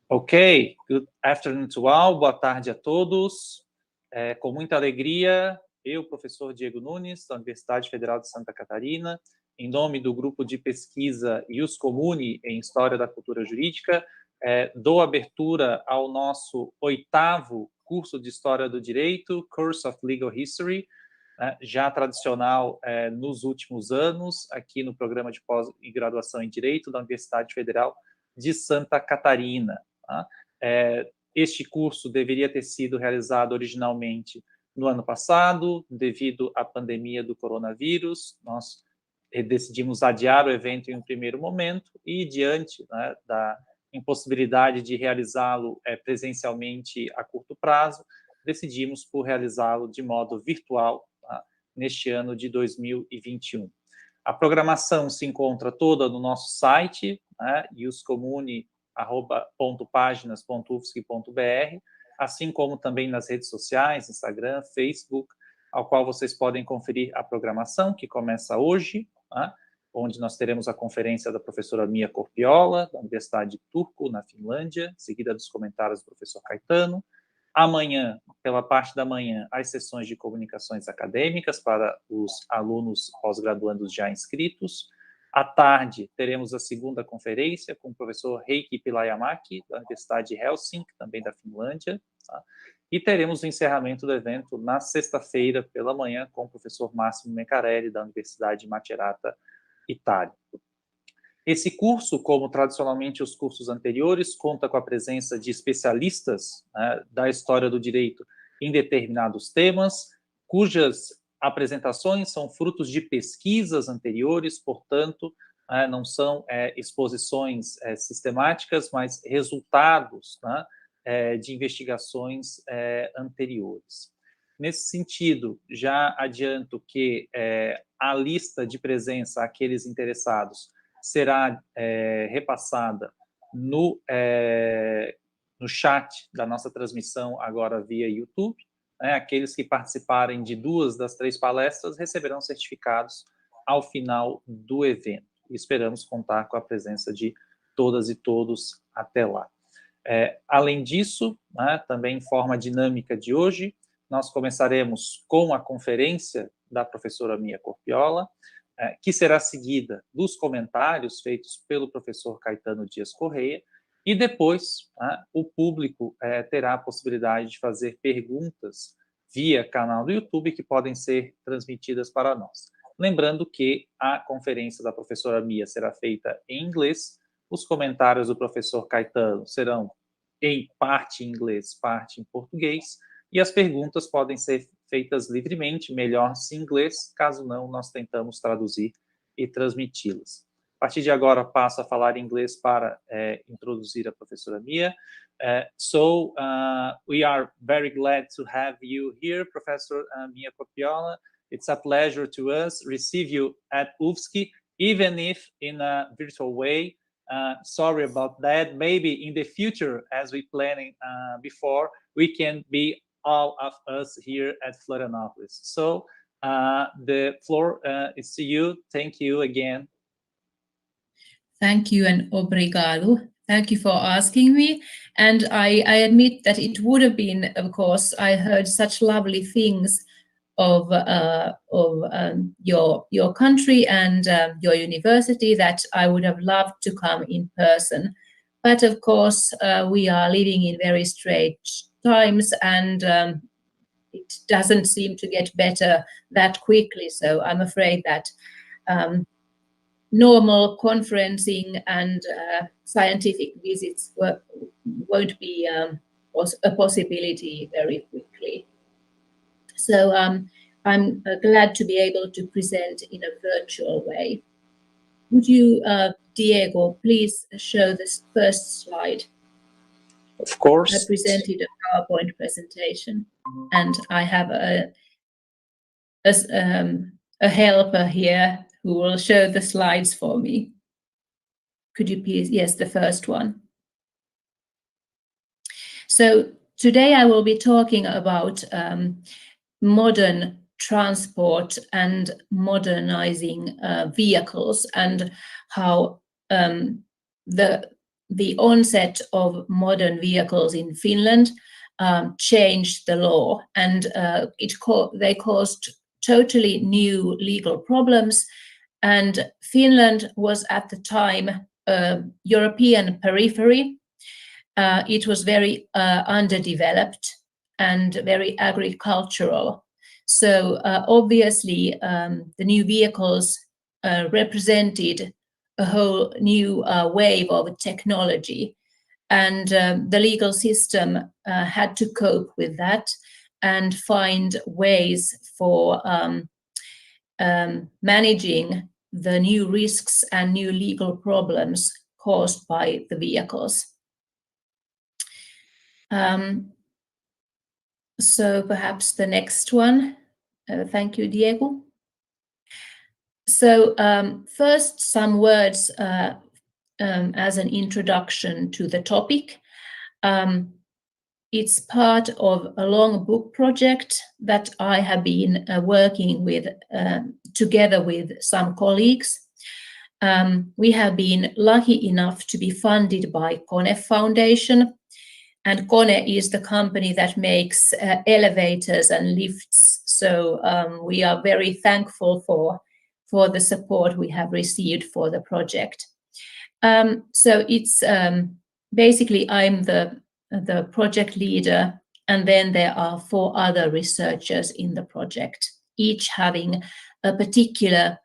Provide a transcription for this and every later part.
Ok, good afternoon to all, boa tarde a todos. Com muita alegria, eu, professor Diego Nunes, da Universidade Federal de Santa Catarina, em nome do grupo de pesquisa Commune em História da Cultura Jurídica, dou abertura ao nosso 8º curso de História do Direito, Course of Legal History, já tradicional nos últimos anos, aqui no programa de pós-graduação em Direito da Universidade Federal de Santa Catarina. Tá? Este curso deveria ter sido realizado originalmente no ano passado, devido à pandemia do coronavírus. Nós decidimos adiar o evento em um primeiro momento e, diante da impossibilidade de realizá-lo presencialmente a curto prazo, decidimos por realizá-lo de modo virtual, tá? Neste ano de 2021. A programação se encontra toda no nosso site, uscommune.páginas.ufsc.br, assim como também nas redes sociais, Instagram, Facebook, ao qual vocês podem conferir a programação, que começa hoje, onde nós teremos a conferência da professora Mia Korpiola, da Universidade de Turku, na Finlândia, seguida dos comentários do professor Caetano. Amanhã, pela parte da manhã, as sessões de comunicações acadêmicas para os alunos pós-graduandos já inscritos. À tarde, teremos a segunda conferência com o professor Heikki Pihlajamäki, da Universidade de Helsinki, também da Finlândia. Tá? E teremos o encerramento do evento na sexta-feira, pela manhã, com o professor Máximo Meccarelli, da Universidade de Macerata, Itália. Esse curso, como tradicionalmente os cursos anteriores, conta com a presença de especialistas da história do direito em determinados temas, cujas apresentações são frutos de pesquisas anteriores, portanto, não são exposições sistemáticas, mas resultados de investigações anteriores. Nesse sentido, já adianto que a lista de presença àqueles interessados será repassada no chat da nossa transmissão agora via YouTube. Aqueles que participarem de 2 das 3 palestras receberão certificados ao final do evento. E esperamos contar com a presença de todas e todos até lá. Além disso, também em forma dinâmica de hoje, nós começaremos com a conferência da professora Mia Korpiola, que será seguida dos comentários feitos pelo professor Caetano Dias Corrêa, e depois o público terá a possibilidade de fazer perguntas via canal do YouTube que podem ser transmitidas para nós. Lembrando que a conferência da professora Mia será feita em inglês, os comentários do professor Caetano serão em parte em inglês, parte em português, e as perguntas podem ser feitas livremente, melhor se em inglês, caso não, nós tentamos traduzir e transmiti-las. A partir de agora, passo a falar inglês para introduzir a professora Mia. We are very glad to have you here, Professor Mia Korpiola. It's a pleasure to us receive you at UFSC, even if in a virtual way. Sorry about that. Maybe in the future, as we planning before, we can be all of us here at Florianópolis. So the floor is to you. Thank you again. Thank you and obrigado. Thank you for asking me. And I admit that it would have been, of course, I heard such lovely things of your country and your university that I would have loved to come in person. But of course, we are living in very strange times, and it doesn't seem to get better that quickly. So I'm afraid that normal conferencing and scientific visits won't be a possibility very quickly. So I'm glad to be able to present in a virtual way. Would you, Diego, please show this first slide? Of course. I presented a PowerPoint presentation, and I have a helper here who will show the slides for me. Could you please, yes, the first one. So today I will be talking about modern transport and modernizing vehicles, and how the the onset of modern vehicles in Finland changed the law, and they caused totally new legal problems. And Finland was at the time a European periphery. It was very underdeveloped and very agricultural. So obviously the new vehicles represented a whole new wave of technology. And the legal system had to cope with that and find ways for managing the new risks and new legal problems caused by the vehicles. So perhaps the next one. Thank you, Diego. So first, some words as an introduction to the topic. It's part of a long book project that I have been working with together with some colleagues. We have been lucky enough to be funded by KONE Foundation, and KONE is the company that makes elevators and lifts. So we are very thankful for the support we have received for the project. So it's basically I'm the project leader, and then there are 4 other researchers in the project, each having a particular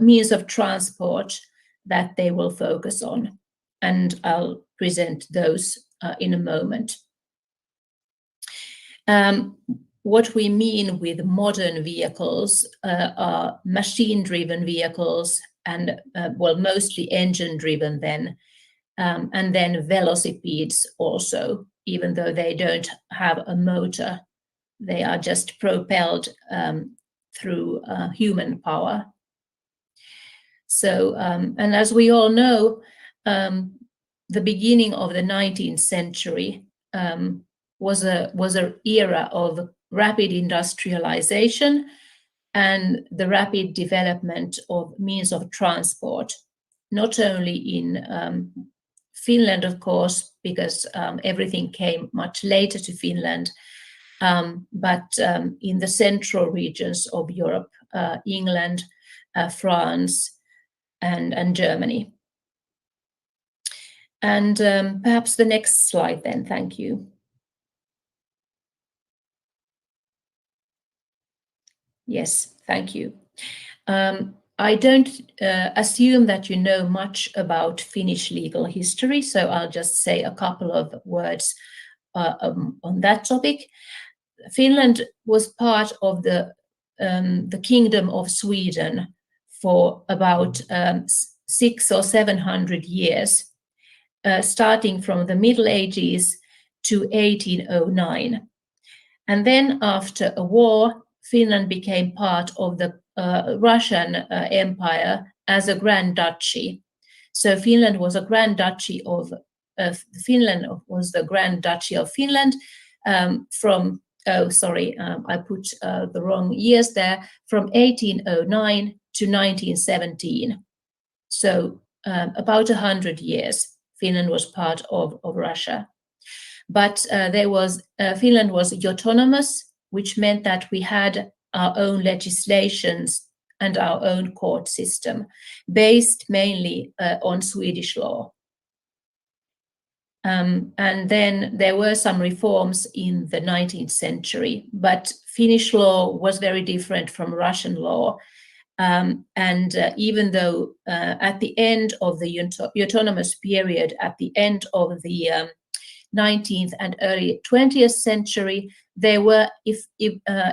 means of transport that they will focus on. And I'll present those in a moment. What we mean with modern vehicles are machine-driven vehicles, and well, mostly engine-driven then, and then velocipedes also, even though they don't have a motor. They are just propelled through human power. So, and as we all know, the beginning of the 19th century was an era of rapid industrialization and the rapid development of means of transport, not only in Finland, of course, because everything came much later to Finland, but in the central regions of Europe, England, France, and Germany. And perhaps the next slide then, thank you. Yes, thank you. I don't assume that you know much about Finnish legal history, so I'll just say a couple of words on that topic. Finland was part of the Kingdom of Sweden for about 600 or 700 years, starting from the Middle Ages to 1809. And then after a war, Finland became part of the Russian Empire as a Grand Duchy. So Finland was a Grand Duchy of Finland was the Grand Duchy of Finland from I put the wrong years there, from 1809 to 1917. So about 100 years Finland was part of Russia. But Finland was autonomous, which meant that we had our own legislations and our own court system, based mainly on Swedish law. And then there were some reforms in the 19th century, but Finnish law was very different from Russian law. And even though at the end of the autonomous period, at the end of the 19th and early 20th century, there were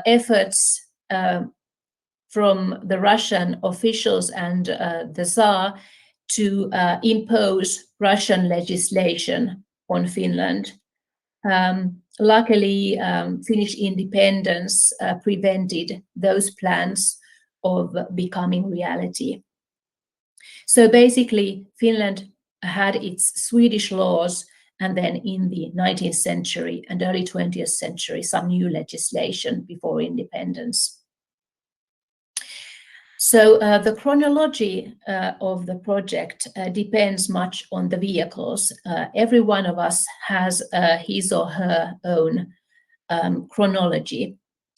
efforts from the Russian officials and the Tsar to impose Russian legislation on Finland. Luckily, Finnish independence prevented those plans of becoming reality. So basically, Finland had its Swedish laws, and then in the 19th century and early 20th century, some new legislation before independence. So the chronology of the project depends much on the vehicles. Every one of us has his or her own chronology,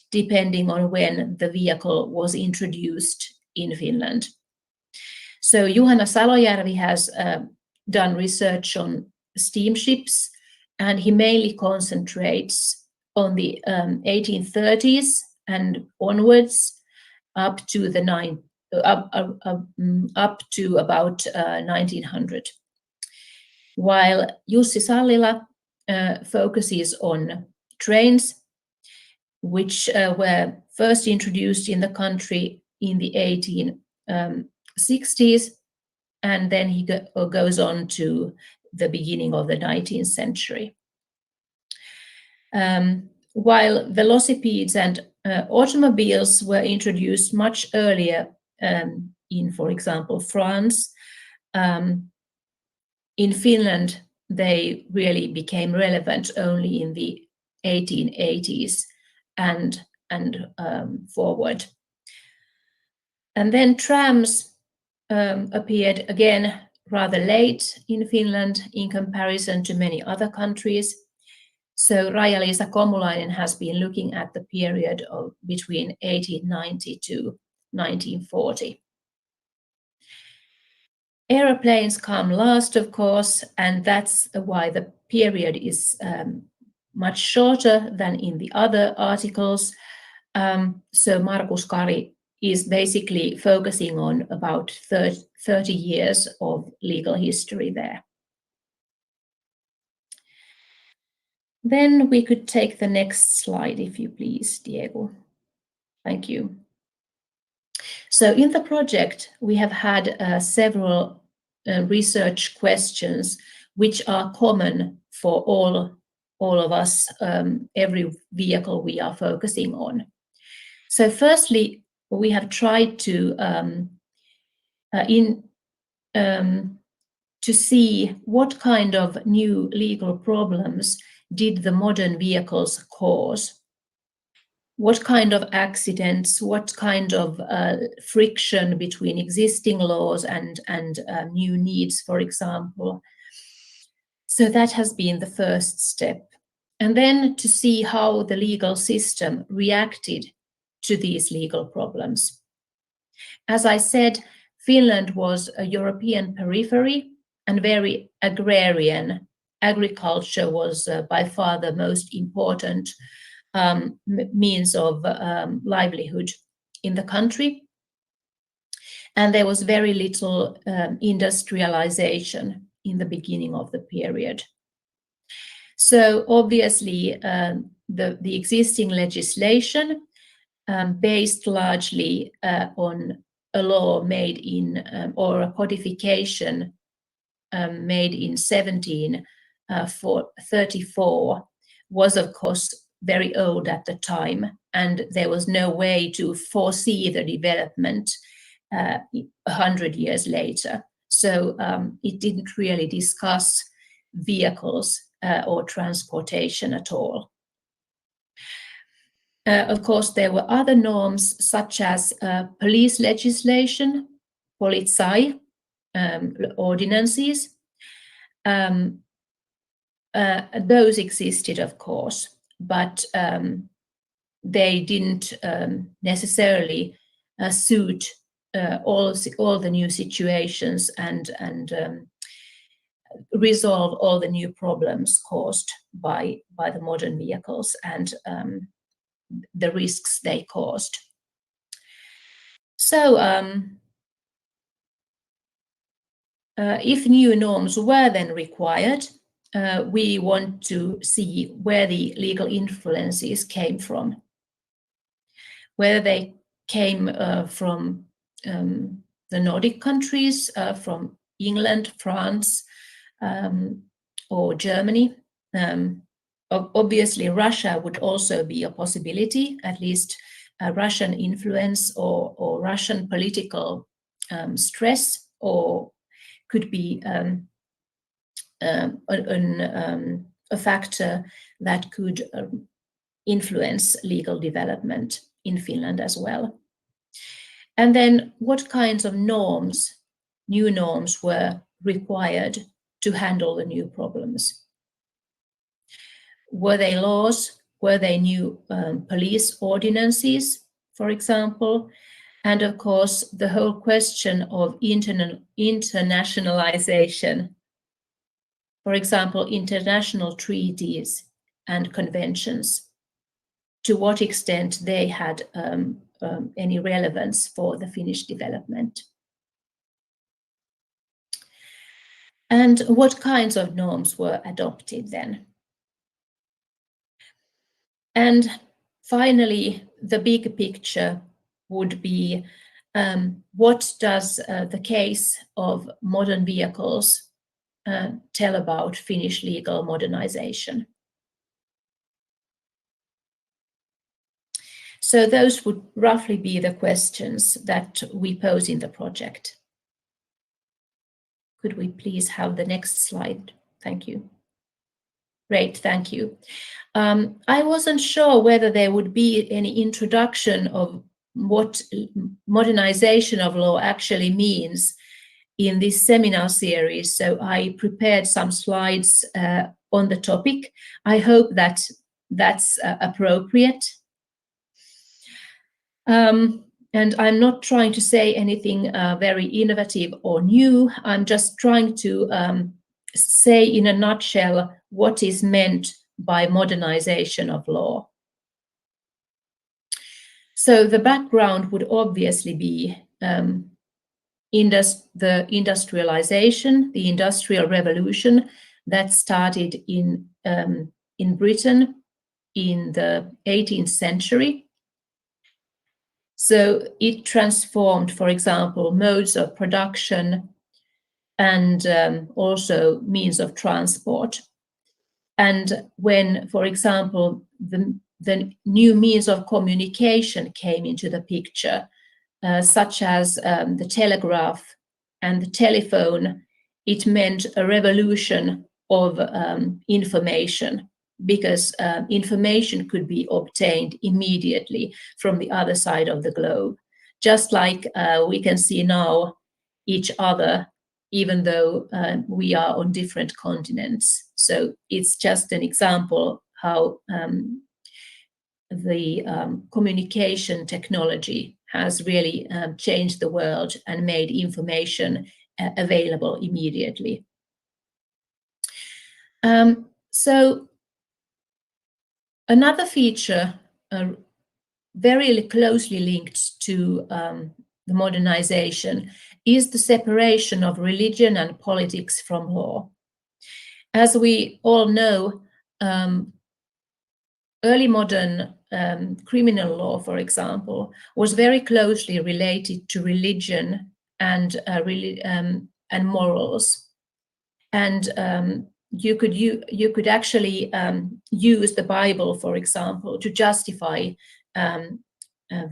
depending on when the vehicle was introduced in Finland. So Juhana Salojärvi has done research on steamships, and he mainly concentrates on the 1830s and onwards, up to about 1900. While Jussi Sallila focuses on trains, which were first introduced in the country in the 1860s, and then he goes on to the beginning of the 19th century. While velocipedes and automobiles were introduced much earlier in, for example, France, in Finland, they really became relevant only in the 1880s and forward. And then trams appeared again rather late in Finland in comparison to many other countries. So Raija-Liisa Komulainen has been looking at the period of between 1890 to 1940. Aeroplanes come last, of course, and that's why the period is much shorter than in the other articles. So Markus Kari is basically focusing on about 30 years of legal history there. Then we could take the next slide, if you please, Diego. Thank you. So in the project, we have had several research questions which are common for all of us, every vehicle we are focusing on. So firstly, we have tried to see what kind of new legal problems did the modern vehicles cause. What kind of accidents, what kind of friction between existing laws and new needs, for example. So that has been the first step. And then to see how the legal system reacted to these legal problems. As I said, Finland was a European periphery and very agrarian. Agriculture was by far the most important means of livelihood in the country. And there was very little industrialization in the beginning of the period. So obviously the existing legislation based largely on a law made in, or a codification made in 1734 was of course very old at the time, and there was no way to foresee the development 100 years later. So it didn't really discuss vehicles or transportation at all. Of course, there were other norms such as police legislation, polizei, ordinances. Those existed, of course, but they didn't necessarily suit all the new situations and resolve all the new problems caused by the modern vehicles and the risks they caused. So if new norms were then required, we want to see where the legal influences came from, whether they came from the Nordic countries, from England, France, or Germany. Obviously, Russia would also be a possibility, at least Russian influence or Russian political stress, or could be a factor that could influence legal development in Finland as well. And then what kinds of norms, new norms, were required to handle the new problems? Were they laws? Were they new police ordinances, for example? And of course, the whole question of internationalization, for example, international treaties and conventions, to what extent they had any relevance for the Finnish development. And what kinds of norms were adopted then? And finally, the big picture would be what does the case of modern vehicles tell about Finnish legal modernization? So those would roughly be the questions that we pose in the project. Could we please have the next slide? Thank you. Great, thank you. I wasn't sure whether there would be any introduction of what modernization of law actually means in this seminar series, so I prepared some slides on the topic. I hope that that's appropriate. And I'm not trying to say anything very innovative or new. I'm just trying to say in a nutshell what is meant by modernization of law. So the background would obviously be the industrialization, the Industrial Revolution that started in Britain in the 18th century. So it transformed, for example, modes of production and also means of transport. And when, for example, the new means of communication came into the picture, such as the telegraph and the telephone, it meant a revolution of information, because information could be obtained immediately from the other side of the globe, just like we can see now each other, even though we are on different continents. So it's just an example how the communication technology has really changed the world and made information available immediately. So another feature very closely linked to the modernization is the separation of religion and politics from law. As we all know, early modern criminal law, for example, was very closely related to religion and morals. And you could actually use the Bible, for example, to justify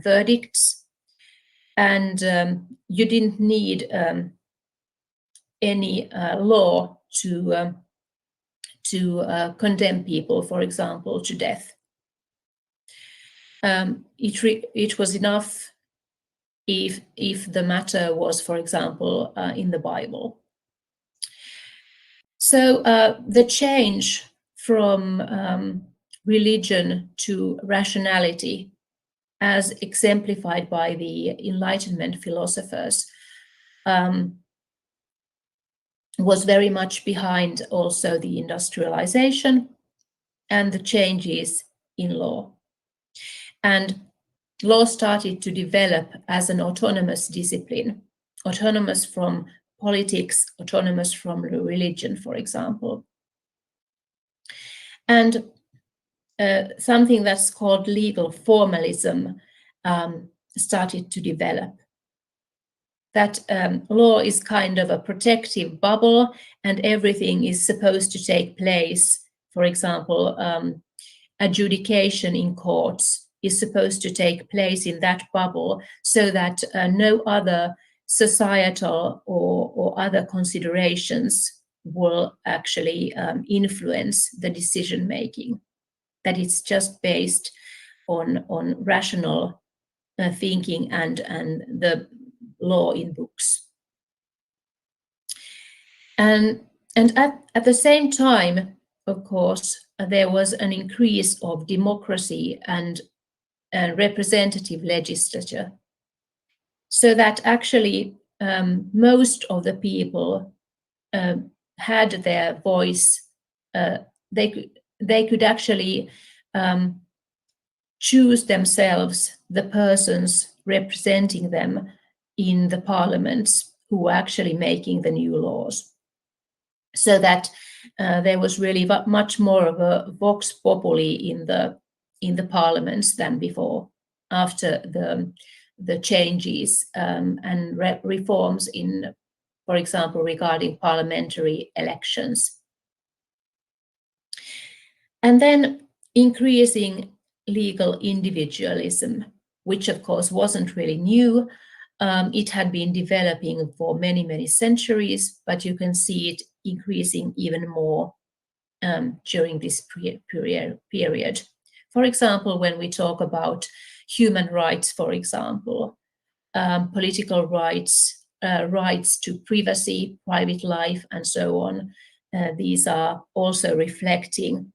verdicts, and you didn't need any law to condemn people, for example, to death. It was enough if the matter was, for example, in the Bible. So the change from religion to rationality, as exemplified by the Enlightenment philosophers, was very much behind also the industrialization and the changes in law. And law started to develop as an autonomous discipline, autonomous from politics, autonomous from religion, for example. And something that's called legal formalism started to develop. That law is kind of a protective bubble, and everything is supposed to take place. For example, adjudication in courts is supposed to take place in that bubble, so that no other societal or other considerations will actually influence the decision making. That it's just based on rational thinking and the law in books. And at the same time, of course, there was an increase of democracy and representative legislature, so that actually most of the people had their voice. They could actually choose themselves the persons representing them in the parliaments who were actually making the new laws. So that there was really much more of a vox populi in the parliaments than before, after the changes and reforms in, for example, regarding parliamentary elections. And then increasing legal individualism, which of course wasn't really new. It had been developing for many, many centuries, but you can see it increasing even more during this period. For example, when we talk about human rights, for example, political rights, rights to privacy, private life, and so on, these are also reflecting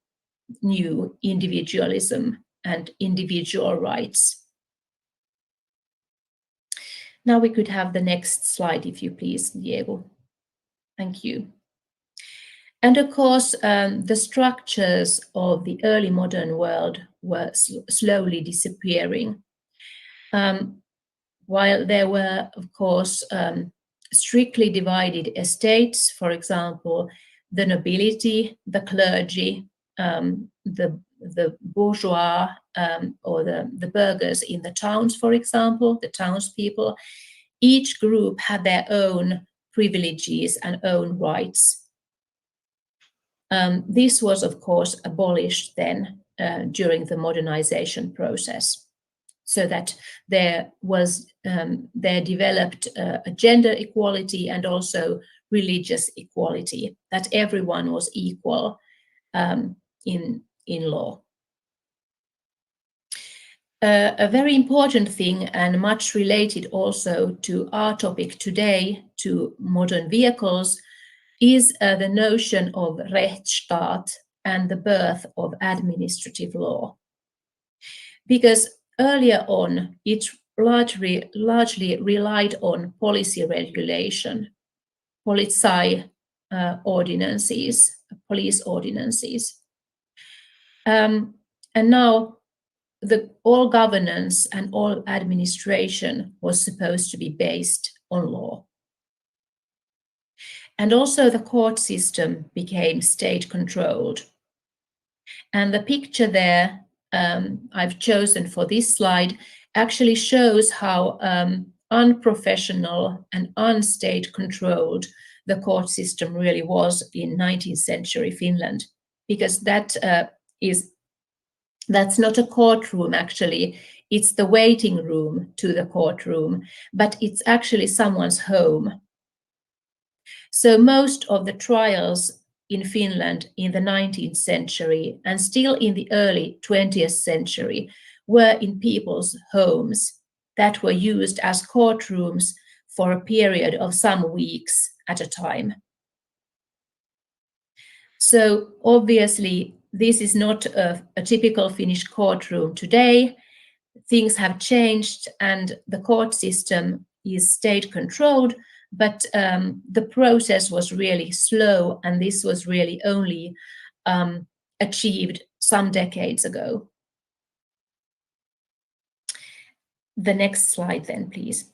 new individualism and individual rights. Now we could have the next slide, if you please, Diego. Thank you. And of course, the structures of the early modern world were slowly disappearing. While there were, of course, strictly divided estates, for example, the nobility, the clergy, the bourgeois or the burghers in the towns, for example, the townspeople, each group had their own privileges and own rights. This was, of course, abolished then during the modernization process, so that there developed a gender equality and also religious equality, that everyone was equal in law. A very important thing, and much related also to our topic today, to modern vehicles, is the notion of Rechtsstaat and the birth of administrative law. Because earlier on, it largely relied on policy regulation, police ordinances. And now all governance and all administration was supposed to be based on law. And also the court system became state-controlled. And the picture there I've chosen for this slide actually shows how unprofessional and unstate-controlled the court system really was in 19th century Finland, because that's not a courtroom actually, it's the waiting room to the courtroom, but it's actually someone's home. So most of the trials in Finland in the 19th century and still in the early 20th century were in people's homes that were used as courtrooms for a period of some weeks at a time. So obviously, this is not a typical Finnish courtroom today. Things have changed and the court system is state-controlled, but the process was really slow, and this was really only achieved some decades ago. The next slide then, please.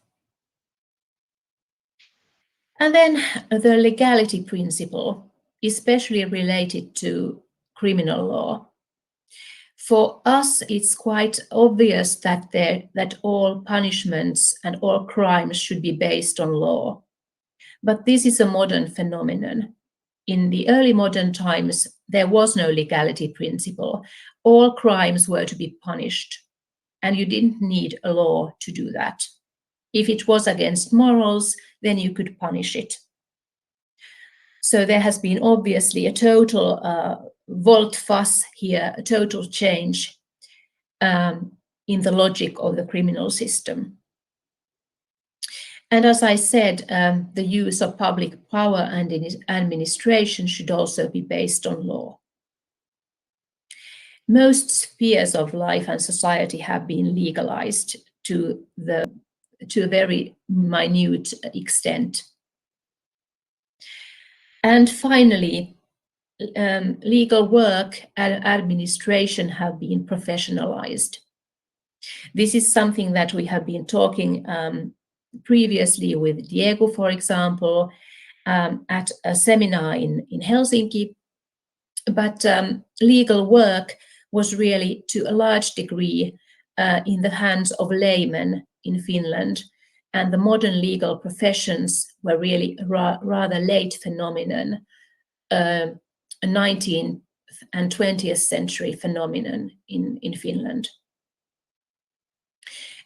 And then the legality principle, especially related to criminal law. For us, it's quite obvious that all punishments and all crimes should be based on law. But this is a modern phenomenon. In the early modern times, there was no legality principle. All crimes were to be punished, and you didn't need a law to do that. If it was against morals, then you could punish it. So there has been obviously a total volte-face here, a total change in in the logic of the criminal system. And as I said, the use of public power and administration should also be based on law. Most spheres of life and society have been legalized to a very minute extent. And finally, legal work and administration have been professionalized. This is something that we have been talking previously with Diego, for example, at a seminar in Helsinki. But legal work was really, to a large degree, in the hands of laymen in Finland, and the modern legal professions were really a rather late phenomenon, a 19th and 20th century phenomenon in Finland.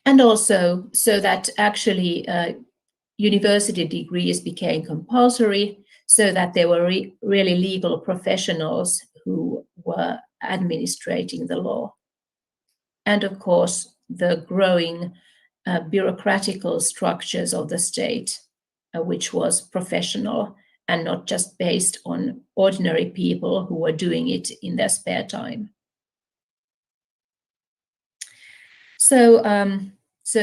And also so that actually university degrees became compulsory, so that there were really legal professionals who were administrating the law. And of course, the growing bureaucratical structures of the state, which was professional and not just based on ordinary people who were doing it in their spare time. So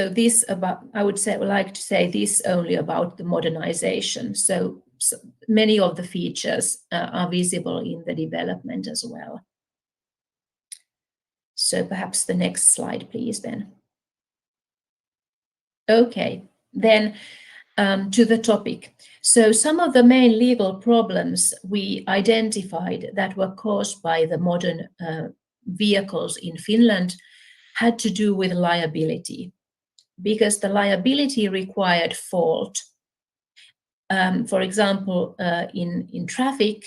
this about, I would like to say this only about the modernization. So many of the features are visible in the development as well. So perhaps the next slide, please, then. Okay, then to the topic. So some of the main legal problems we identified that were caused by the modern vehicles in Finland had to do with liability, because the liability required fault. For example, in traffic,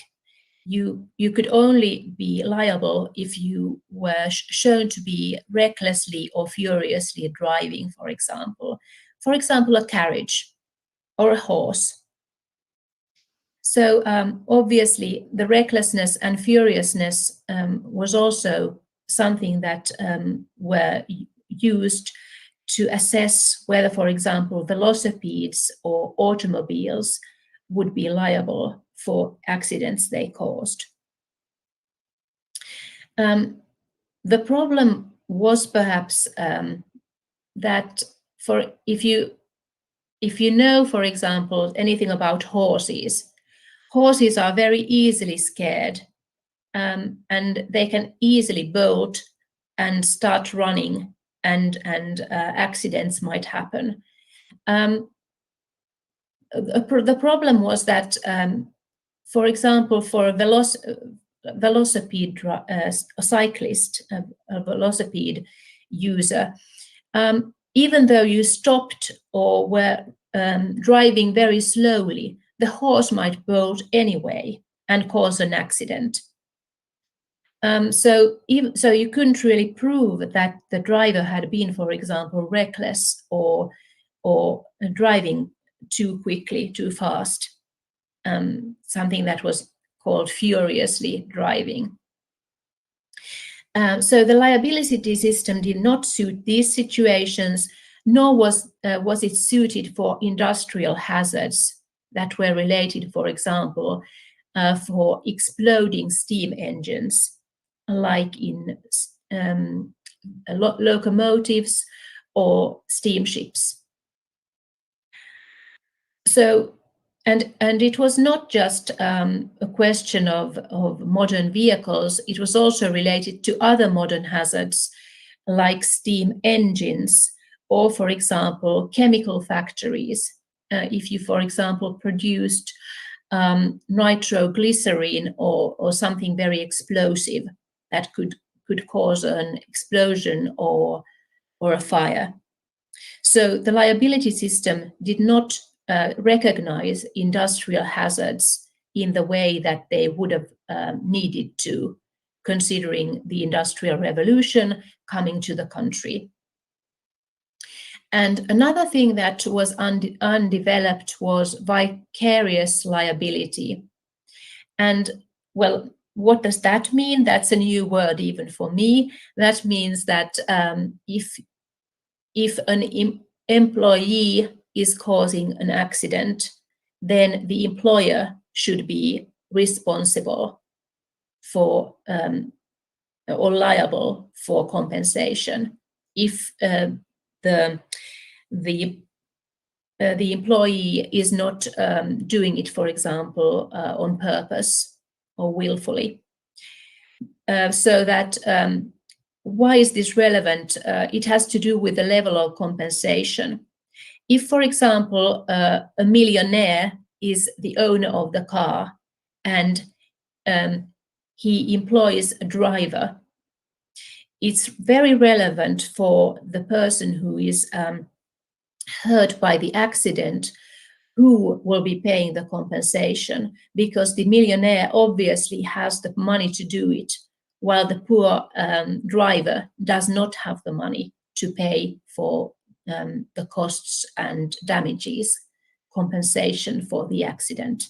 you could only be liable if you were shown to be recklessly or furiously driving, for example. For example, a carriage or a horse. So obviously, the recklessness and furiousness was also something that were used to assess whether, for example, velocipedes or automobiles would be liable for accidents they caused. The problem was perhaps that if you know, for example, anything about horses, horses are very easily scared, and they can easily bolt and start running, and accidents might happen. The problem was that, for example, for a velocipede a cyclist, a velocipede user, even though you stopped or were driving very slowly, the horse might bolt anyway and cause an accident. So you couldn't really prove that the driver had been, for example, reckless or driving too quickly, too fast, something that was called furiously driving. So the liability system did not suit these situations, nor was it suited for industrial hazards that were related, for example, for exploding steam engines, like in locomotives or steamships. So, and it was not just a question of modern vehicles, it was also related to other modern hazards like steam engines or, for example, chemical factories. If you, for example, produced nitroglycerin or something very explosive that could cause an explosion or a fire. So the liability system did not recognize industrial hazards in the way that they would have needed to, considering the Industrial Revolution coming to the country. And another thing that was undeveloped was vicarious liability. And, well, what does that mean? That's a new word even for me. That means that if an employee is causing an accident, then the employer should be responsible for or liable for compensation if the employee is not doing it, for example, on purpose or willfully. So that why is this relevant? It has to do with the level of compensation. If, for example, a millionaire is the owner of the car and he employs a driver, it's very relevant for the person who is hurt by the accident who will be paying the compensation, because the millionaire obviously has the money to do it, while the poor driver does not have the money to pay for the costs and damages, compensation for the accident.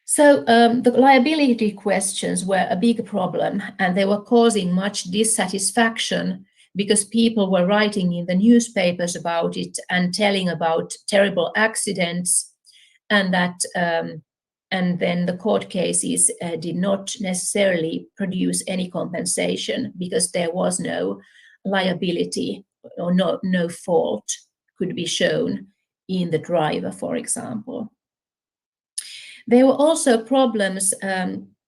So the liability questions were a big problem, and they were causing much dissatisfaction because people were writing in the newspapers about it and telling about terrible accidents, and that and then the court cases did not necessarily produce any compensation because there was no liability or no fault could be shown in the driver, for example. There were also problems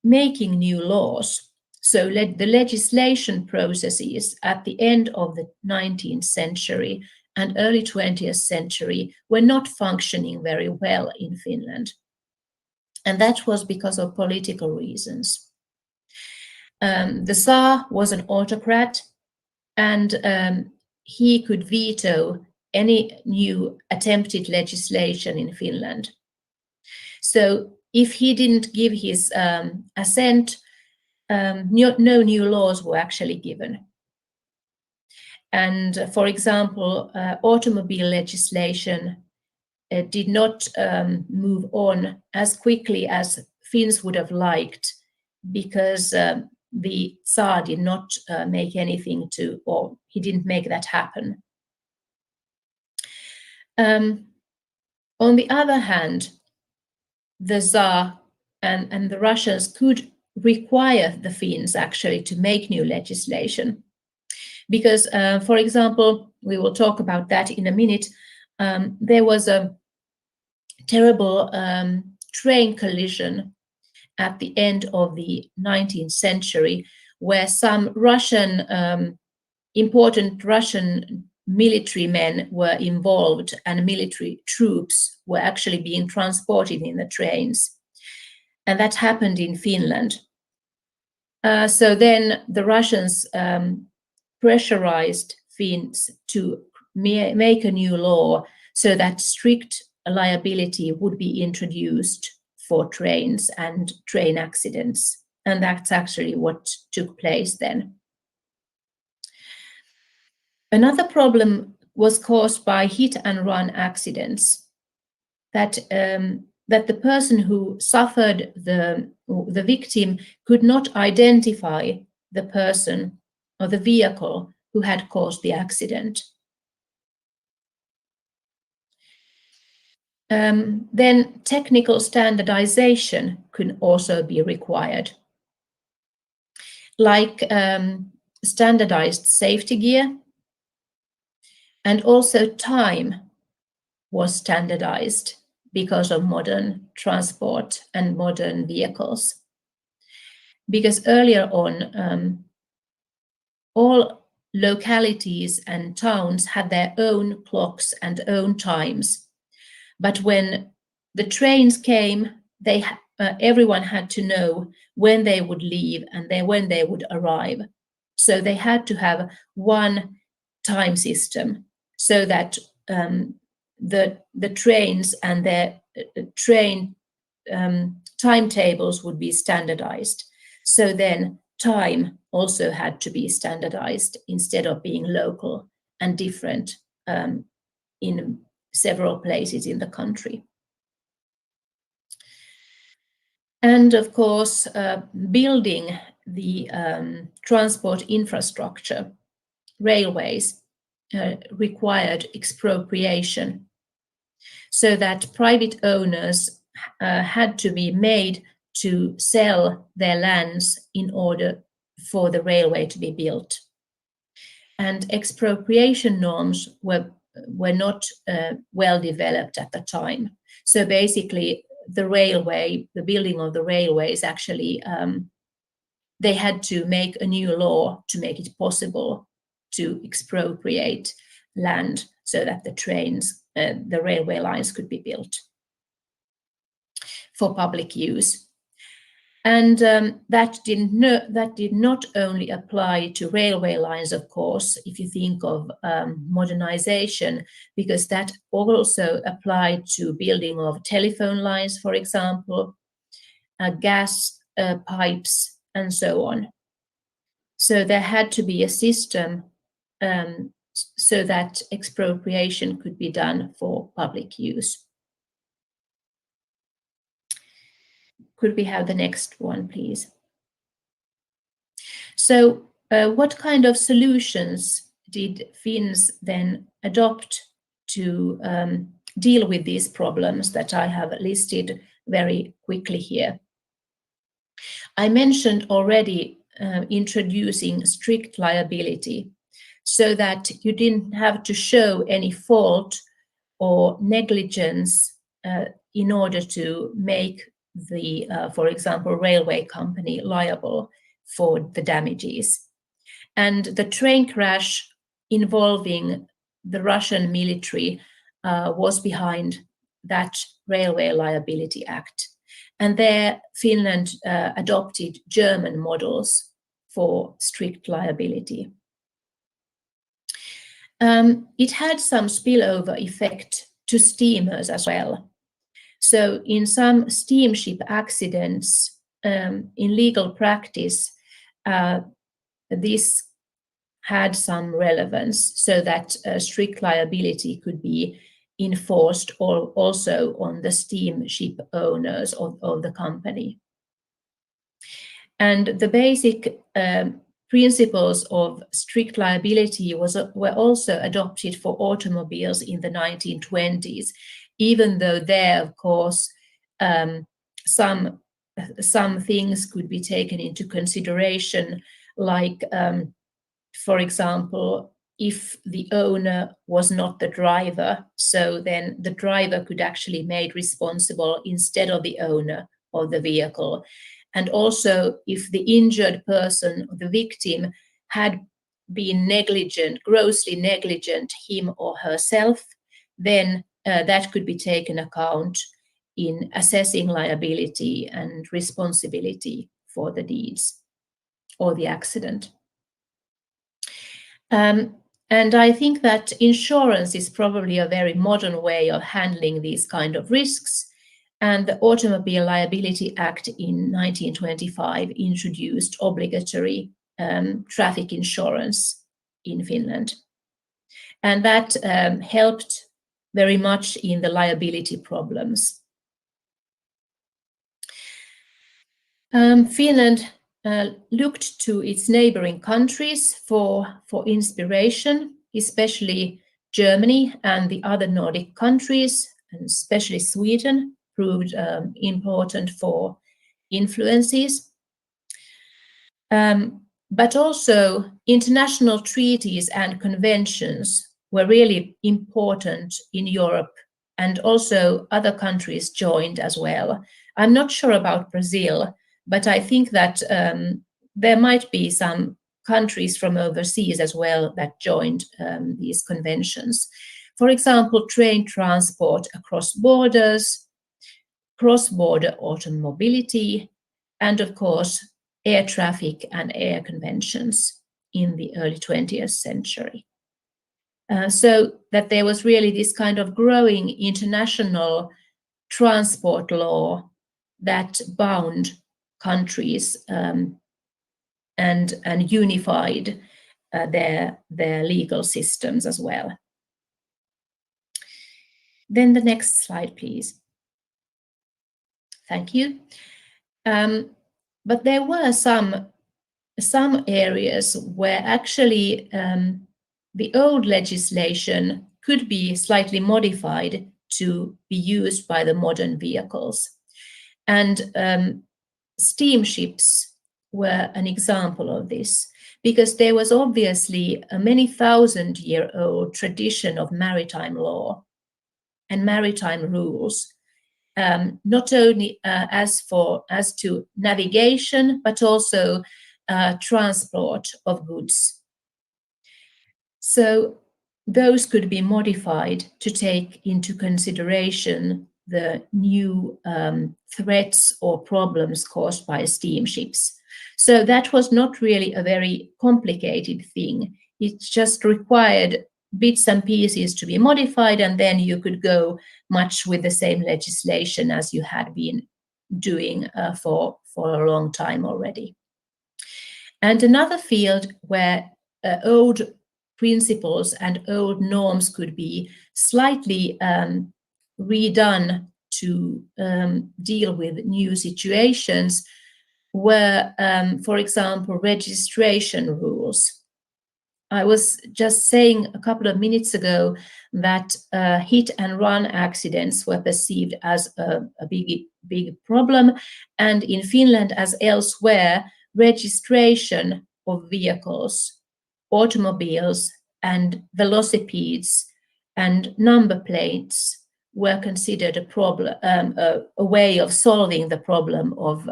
making new laws. So the legislation processes at the end of the 19th century and early 20th century were not functioning very well in Finland. And that was because of political reasons. The Tsar was an autocrat, and he could veto any new attempted legislation in Finland. So if he didn't give his assent, no new laws were actually given. And for example, automobile legislation did not move on as quickly as Finns would have liked, because the Tsar did not make anything to, or he didn't make that happen. On the other hand, the Tsar and the Russians could require the Finns actually to make new legislation. Because, for example, we will talk about that in a minute, there was a terrible train collision at the end of the 19th century where some important Russian military men were involved, and military troops were actually being transported in the trains. And that happened in Finland. So then the Russians pressurized Finns to make a new law so that strict liability would be introduced for trains and train accidents. And that's actually what took place then. Another problem was caused by hit-and-run accidents, that the person who suffered the victim could not identify the person or the vehicle who had caused the accident. Then technical standardization could also be required, like standardized safety gear, and also time was standardized because of modern transport and modern vehicles. Because earlier on, all localities and towns had their own clocks and own times. But when the trains came, everyone had to know when they would leave and when they would arrive. So they had to have one time system so that the trains and their train timetables would be standardized. So then time also had to be standardized instead of being local and different in several places in the country. And of course, building the transport infrastructure, railways, required expropriation, so that private owners had to be made to sell their lands in order for the railway to be built. And expropriation norms were not well developed at the time. So basically, the railway, the building of the railways, actually, they had to make a new law to make it possible to expropriate land so that the trains, the railway lines could be built for public use. And that did not only apply to railway lines, of course, if you think of modernization, because that also applied to building of telephone lines, for example, gas pipes, and so on. So there had to be a system so that expropriation could be done for public use. Could we have the next one, please? So what kind of solutions did Finns then adopt to deal with these problems that I have listed very quickly here? I mentioned already introducing strict liability, so that you didn't have to show any fault or negligence in order to make the, for example, railway company liable for the damages. And the train crash involving the Russian military was behind that Railway Liability Act. And there Finland adopted German models for strict liability. It had some spillover effect to steamers as well. So in some steamship accidents, in legal practice, this had some relevance, so that strict liability could be enforced also on the steamship owners of the company. And the basic principles of strict liability were also adopted for automobiles in the 1920s, even though there, of course, some things could be taken into consideration, like, for example, if the owner was not the driver, so then the driver could actually be made responsible instead of the owner of the vehicle. And also, if the injured person, the victim, had been negligent, grossly negligent, him or herself, then that could be taken account in assessing liability and responsibility for the deeds or the accident. And I think that insurance is probably a very modern way of handling these kind of risks. And the Automobile Liability Act in 1925 introduced obligatory traffic insurance in Finland. And that helped very much in the liability problems. Finland looked to its neighboring countries for inspiration, especially Germany and the other Nordic countries, and especially Sweden proved important for influences. But also international treaties and conventions were really important in Europe, and also other countries joined as well. I'm not sure about Brazil, but I think that there might be some countries from overseas as well that joined these conventions. For example, train transport across borders, cross-border automobility, and of course, air traffic and air conventions in the early 20th century. So that there was really this kind of growing international transport law that bound countries and unified their legal systems as well. Then the next slide, please. Thank you. But there were some areas where actually the old legislation could be slightly modified to be used by the modern vehicles. And steamships were an example of this, because there was obviously a many thousand-year-old tradition of maritime law and maritime rules, not only as to navigation, but also transport of goods. So those could be modified to take into consideration the new threats or problems caused by steamships. So that was not really a very complicated thing. It just required bits and pieces to be modified, and then you could go much with the same legislation as you had been doing for a long time already. And another field where old principles and old norms could be slightly redone to deal with new situations were, for example, registration rules. I was just saying a couple of minutes ago that hit and run accidents were perceived as a big problem, and in Finland as elsewhere, registration of vehicles, automobiles and velocipedes and number plates were considered a problem, a way of solving the problem of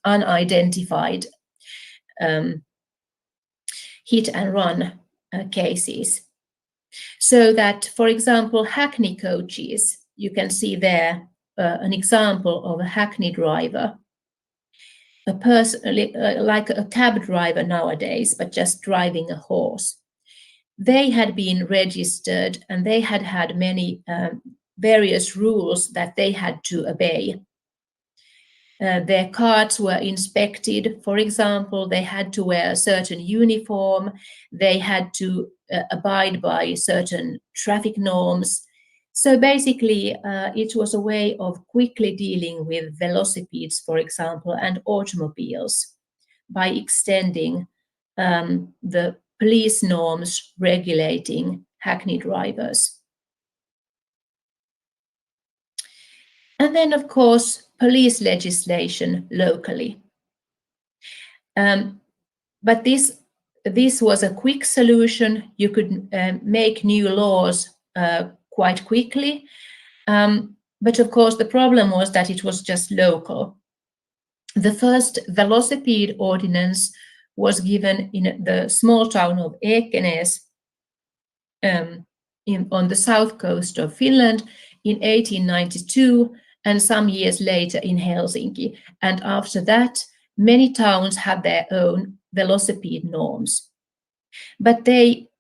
unidentified hit and run cases. So that, for example, hackney coaches, you can see there an example of a hackney driver, a person like a cab driver nowadays, but just driving a horse. They had been registered and they had had many various rules that they had to obey. Their carts were inspected. For example, they had to wear a certain uniform. They had to abide by certain traffic norms. So basically, it was a way of quickly dealing with velocipedes, for example, and automobiles by extending the police norms regulating hackney drivers. And then, of course, police legislation locally. But this was a quick solution. You could make new laws quite quickly. But of course, the problem was that it was just local. The first velocipede ordinance was given in the small town of Ekenäs on the south coast of Finland in 1892, and some years later in Helsinki. And after that, many towns had their own velocipede norms. But they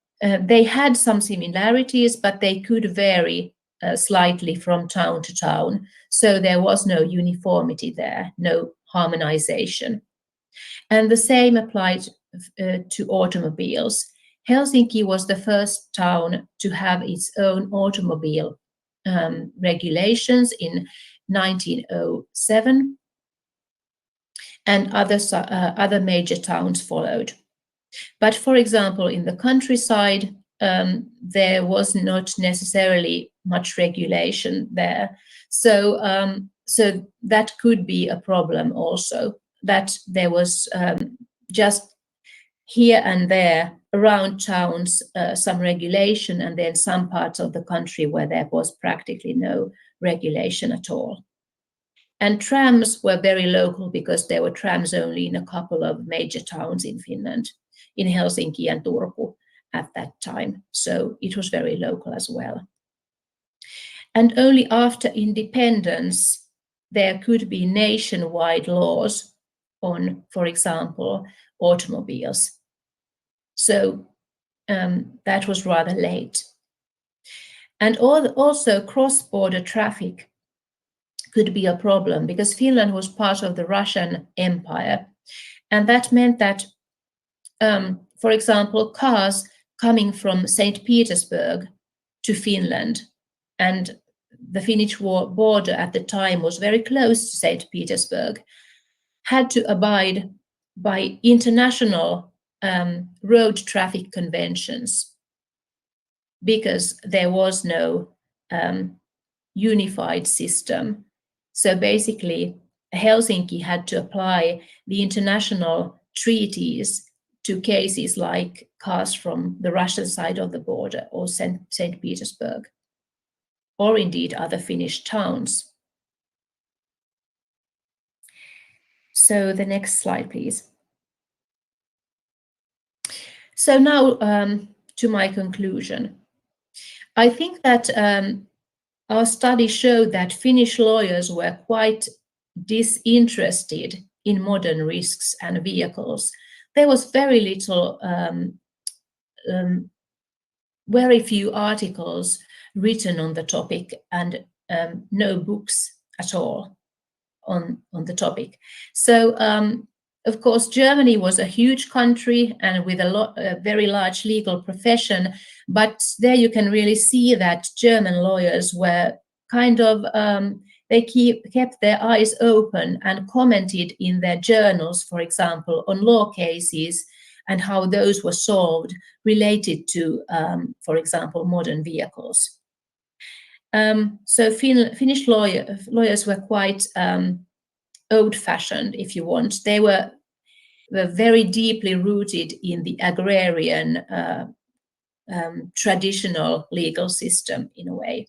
had some similarities, but they could vary slightly from town to town. So there was no uniformity there, no harmonization. And the same applied to automobiles. Helsinki was the first town to have its own automobile regulations in 1907, and other major towns followed. But for example, in the countryside, there was not necessarily much regulation there. So that could be a problem also, that there was just here and there around towns some regulation, and then some parts of the country where there was practically no regulation at all. And trams were very local because there were trams only in a couple of major towns in Finland, in Helsinki and Turku at that time. So it was very local as well. And only after independence, there could be nationwide laws on, for example, automobiles. So that was rather late. And also cross-border traffic could be a problem because Finland was part of the Russian Empire. And that meant that, for example, cars coming from St. Petersburg to Finland, and the Finnish border at the time was very close to St. Petersburg. had to abide by international road traffic conventions because there was no unified system. So basically, Helsinki had to apply the international treaties to cases like cars from the Russian side of the border or St. Petersburg, or indeed other Finnish towns. So the next slide, please. So now to my conclusion. I think that our study showed that Finnish lawyers were quite disinterested in modern risks and vehicles. There was very little, very few articles written on the topic and no books at all on the topic. So, of course, Germany was a huge country and with a very large legal profession, but there you can really see that German lawyers were kind of, they kept their eyes open and commented in their journals, for example, on law cases and how those were solved related to, for example, modern vehicles. So Finnish lawyers were quite old-fashioned, if you want. They were very deeply rooted in the agrarian traditional legal system in a way.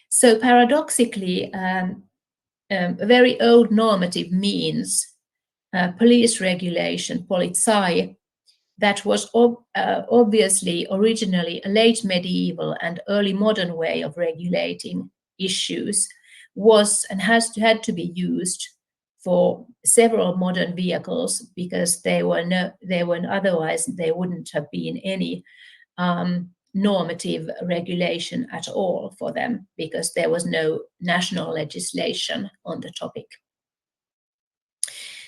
So paradoxically, a very old normative means, police regulation, Polizei, that was obviously originally a late medieval and early modern way of regulating issues, was and had to be used for several modern vehicles because otherwise there wouldn't have been any normative regulation at all for them because there was no national legislation on the topic.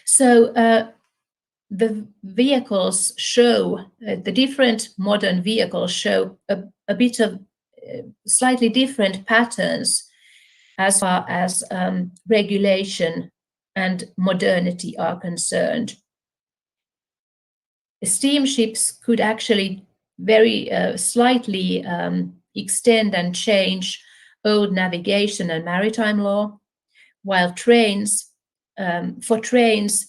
So the vehicles show, the different modern vehicles show a bit of slightly different patterns as far as regulation and modernity are concerned. Steamships could actually very slightly extend and change old navigation and maritime law, while for trains,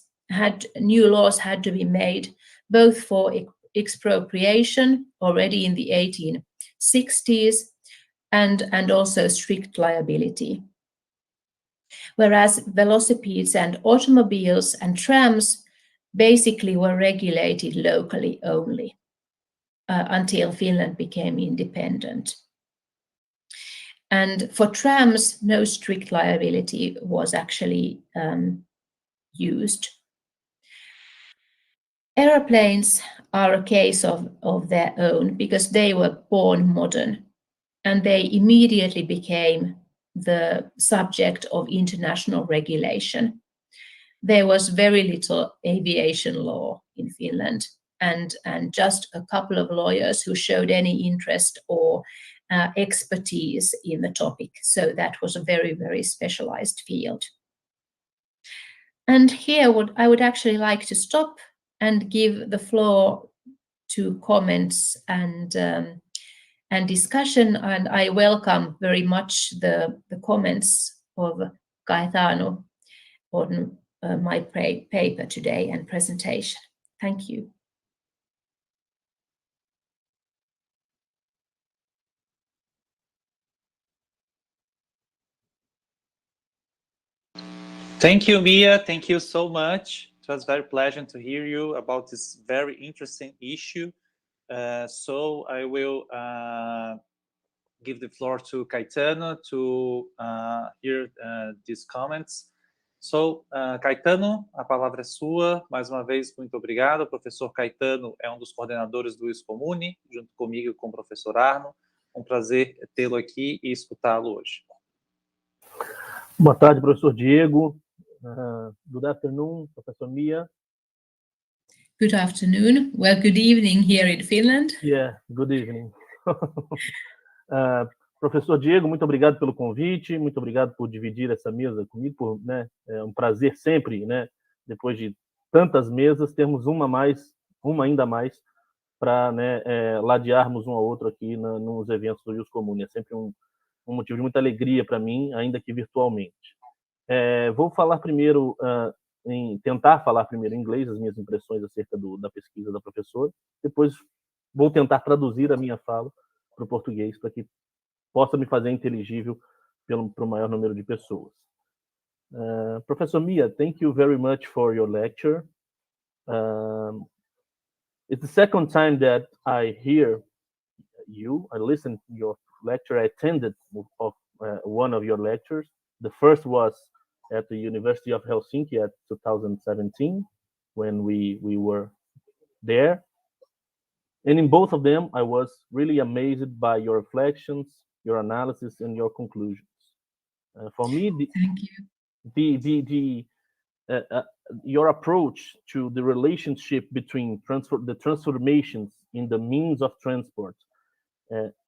new laws had to be made, both for expropriation already in the 1860s and also strict liability. Whereas velocipedes and automobiles and trams basically were regulated locally only until Finland became independent. And for trams, no strict liability was actually used. Airplanes are a case of their own because they were born modern and they immediately became the subject of international regulation. There was very little aviation law in Finland and just a couple of lawyers who showed any interest or expertise in the topic. So that was a very, very specialized field. And here I would actually like to stop and give the floor to comments and discussion. And I welcome very much the comments of Caetano on my paper today and presentation. Thank you. Thank you, Mia. Thank you so much. It was very pleasant to hear you about this very interesting issue. So I will give the floor to Caetano to hear these comments. So, Caetano, a palavra é sua. Mais uma vez, muito obrigado. O professor Caetano é um dos coordenadores do Commune, junto comigo e com o professor Arno. Um prazer tê-lo aqui e escutá-lo hoje. Boa tarde, professor Diego. Good afternoon, Professor Mia. Good afternoon. Well, good evening here in Finland. Yeah, good evening. Professor Diego, muito obrigado pelo convite, muito obrigado por dividir essa mesa comigo, né? É um prazer sempre, né? Depois de tantas mesas, termos uma ainda mais, para, né, ladearmos um ao outro aqui nos eventos do Commune. É sempre um motivo de muita alegria para mim, ainda que virtualmente. Vou falar primeiro, tentar falar primeiro em inglês, as minhas impressões acerca da pesquisa da professora, depois vou tentar traduzir a minha fala para o português, para que possa me fazer inteligível para o maior número de pessoas. Professor Mia, thank you very much for your lecture. It's the second time that I hear you. I listened to your lecture. I attended one of your lectures. The first was at the University of Helsinki at 2017, when we were there. And in both of them, I was really amazed by your reflections, your analysis, and your conclusions. For me, Thank you. Your approach to the relationship between the transformations in the means of transport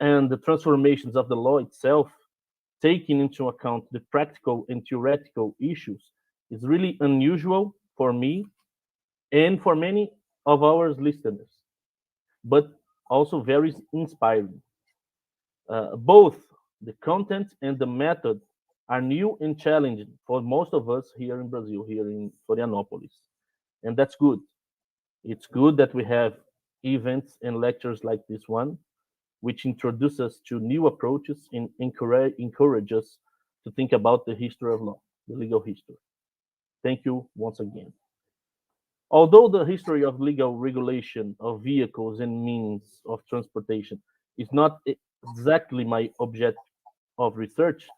and the transformations of the law itself, taking into account the practical and theoretical issues, is really unusual for me and for many of our listeners, but also very inspiring. Both the content and the method are new and challenging for most of us here in Brazil, here in Florianopolis. And that's good. It's good that we have events and lectures like this one, which introduce us to new approaches and encourage us to think about the history of law, the legal history. Thank you once again. Although the history of legal regulation of vehicles and means of transportation is not exactly my object of research,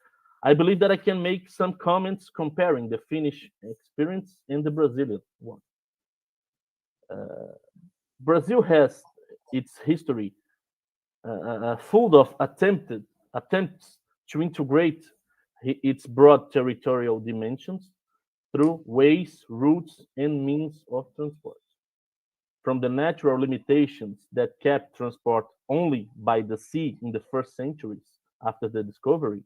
I believe that I can make some comments comparing the Finnish experience and the Brazilian one. Brazil has its history full of attempts to integrate its broad territorial dimensions through ways, routes, and means of transport. From the natural limitations that kept transport only by the sea in the first centuries after the discovery,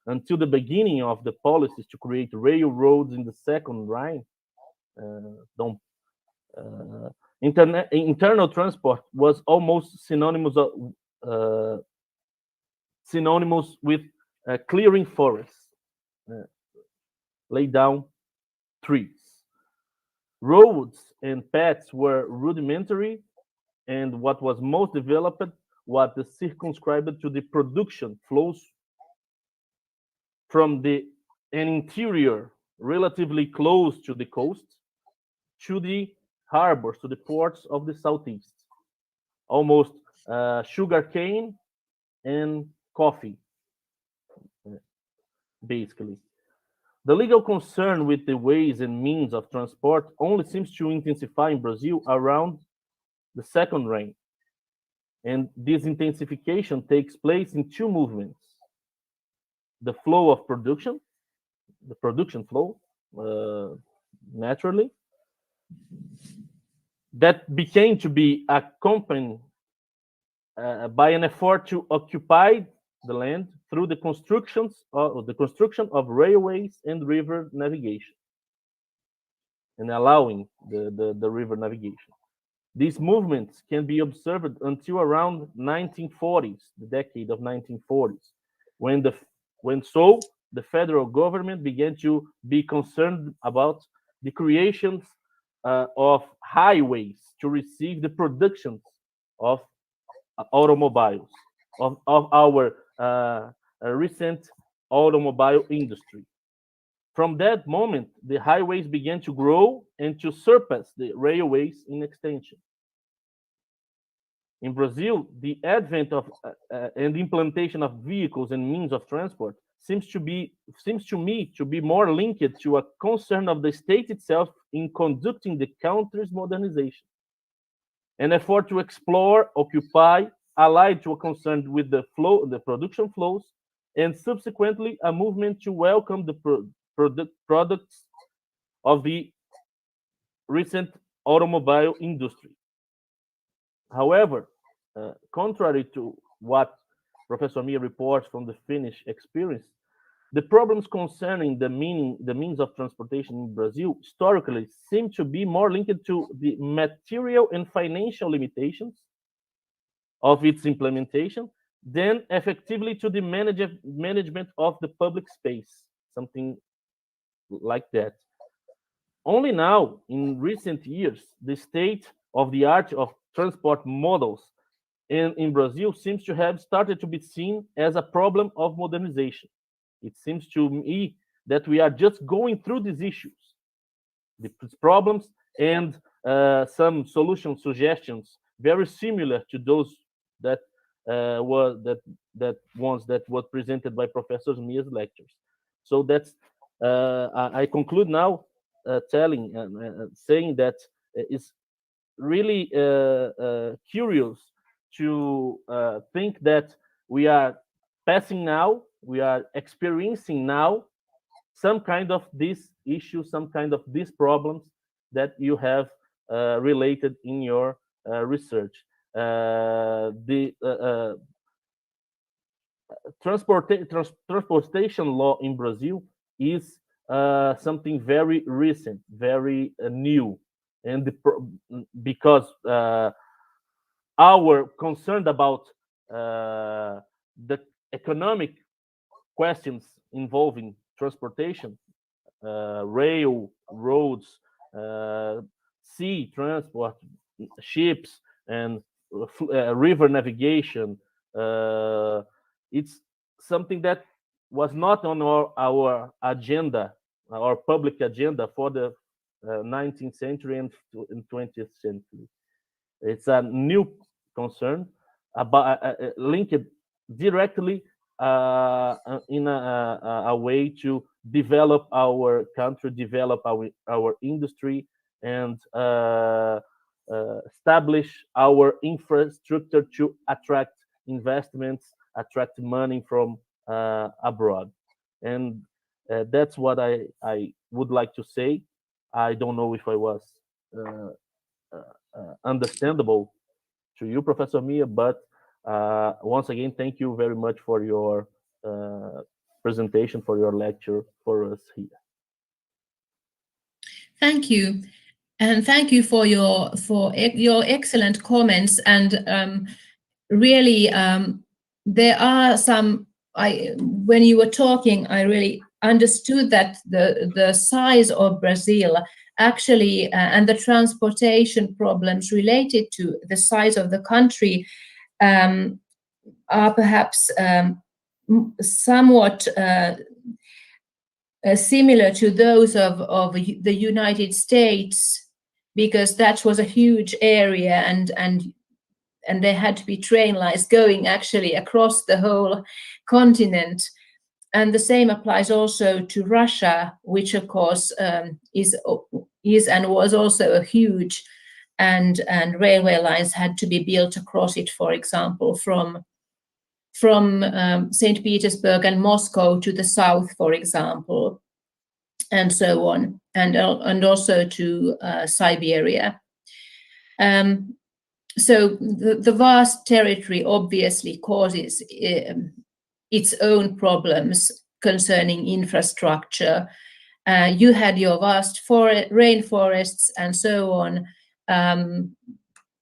until the beginning of the policies to create railroads in the second Rhine, internal transport was almost synonymous with clearing forests, lay down trees. Roads and paths were rudimentary, and what was most developed was the circumscribed to the production flows from an interior relatively close to the coast to the harbors, to the ports of the southeast, almost sugarcane and coffee, basically. The legal concern with the ways and means of transport only seems to intensify in Brazil around the second reign. And this intensification takes place in two movements: the flow of production, the production flow, naturally, that became to be accompanied by an effort to occupy the land through the construction of railways and river navigation, and allowing the river navigation. These movements can be observed until around 1940s, the decade of 1940s, when the federal government began to be concerned about the creations of highways to receive the productions of automobiles, of our recent automobile industry. From that moment, the highways began to grow and to surpass the railways in extension. In Brazil, the advent of and implementation of vehicles and means of transport seems to me to be more linked to a concern of the state itself in conducting the country's modernization, an effort to explore, occupy, allied to a concern with the production flows, and subsequently a movement to welcome the products of the recent automobile industry. However, contrary to what Professor Mia reports from the Finnish experience, the problems concerning the means of transportation in Brazil historically seem to be more linked to the material and financial limitations of its implementation than effectively to the management of the public space, something like that. Only now, in recent years, the state of the art of transport models in Brazil seems to have started to be seen as a problem of modernization. It seems to me that we are just going through these issues, these problems, and some solution suggestions very similar to those that were presented by Professor Mia's lectures. So that's I conclude now saying that it's really curious to think that we are passing now, we are experiencing now some kind of this issue, some kind of these problems that you have related in your research. The transportation law in Brazil is something very recent, very new, and because our concern about the economic questions involving transportation, rail, roads, sea transport, ships, and river navigation. It's something that was not on our agenda, our public agenda for the 19th century and 20th century. It's a new concern about linked directly in a way to develop our country, develop our industry, and establish our infrastructure to attract investments, attract money from abroad. And that's what I would like to say. I don't know if I was understandable to you, Professor Mia, but once again, thank you very much for your presentation, for your lecture for us here. Thank you. And thank you for your excellent comments. And really, there are some. When you were talking, I really understood that the size of Brazil actually and the transportation problems related to the size of the country are perhaps somewhat similar to those of the United States, because that was a huge area, and there had to be train lines going actually across the whole continent. And the same applies also to Russia, which of course is and was also a huge, and railway lines had to be built across it, for example, from St. Petersburg and Moscow to the south, for example, and so on, and also to Siberia. So the vast territory obviously causes its own problems concerning infrastructure. You had your vast rainforests and so on.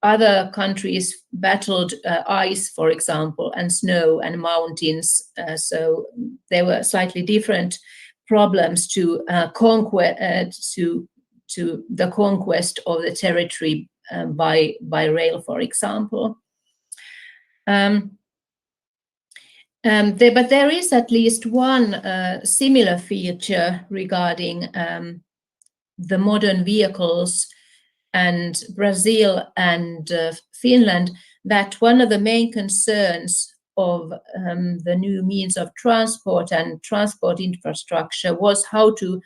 Other countries battled ice, for example, and snow and mountains. So there were slightly different problems to the conquest of the territory by rail, for example. But there is at least one similar feature regarding the modern vehicles and Brazil and Finland, that one of the main concerns of the new means of transport and transport infrastructure was how to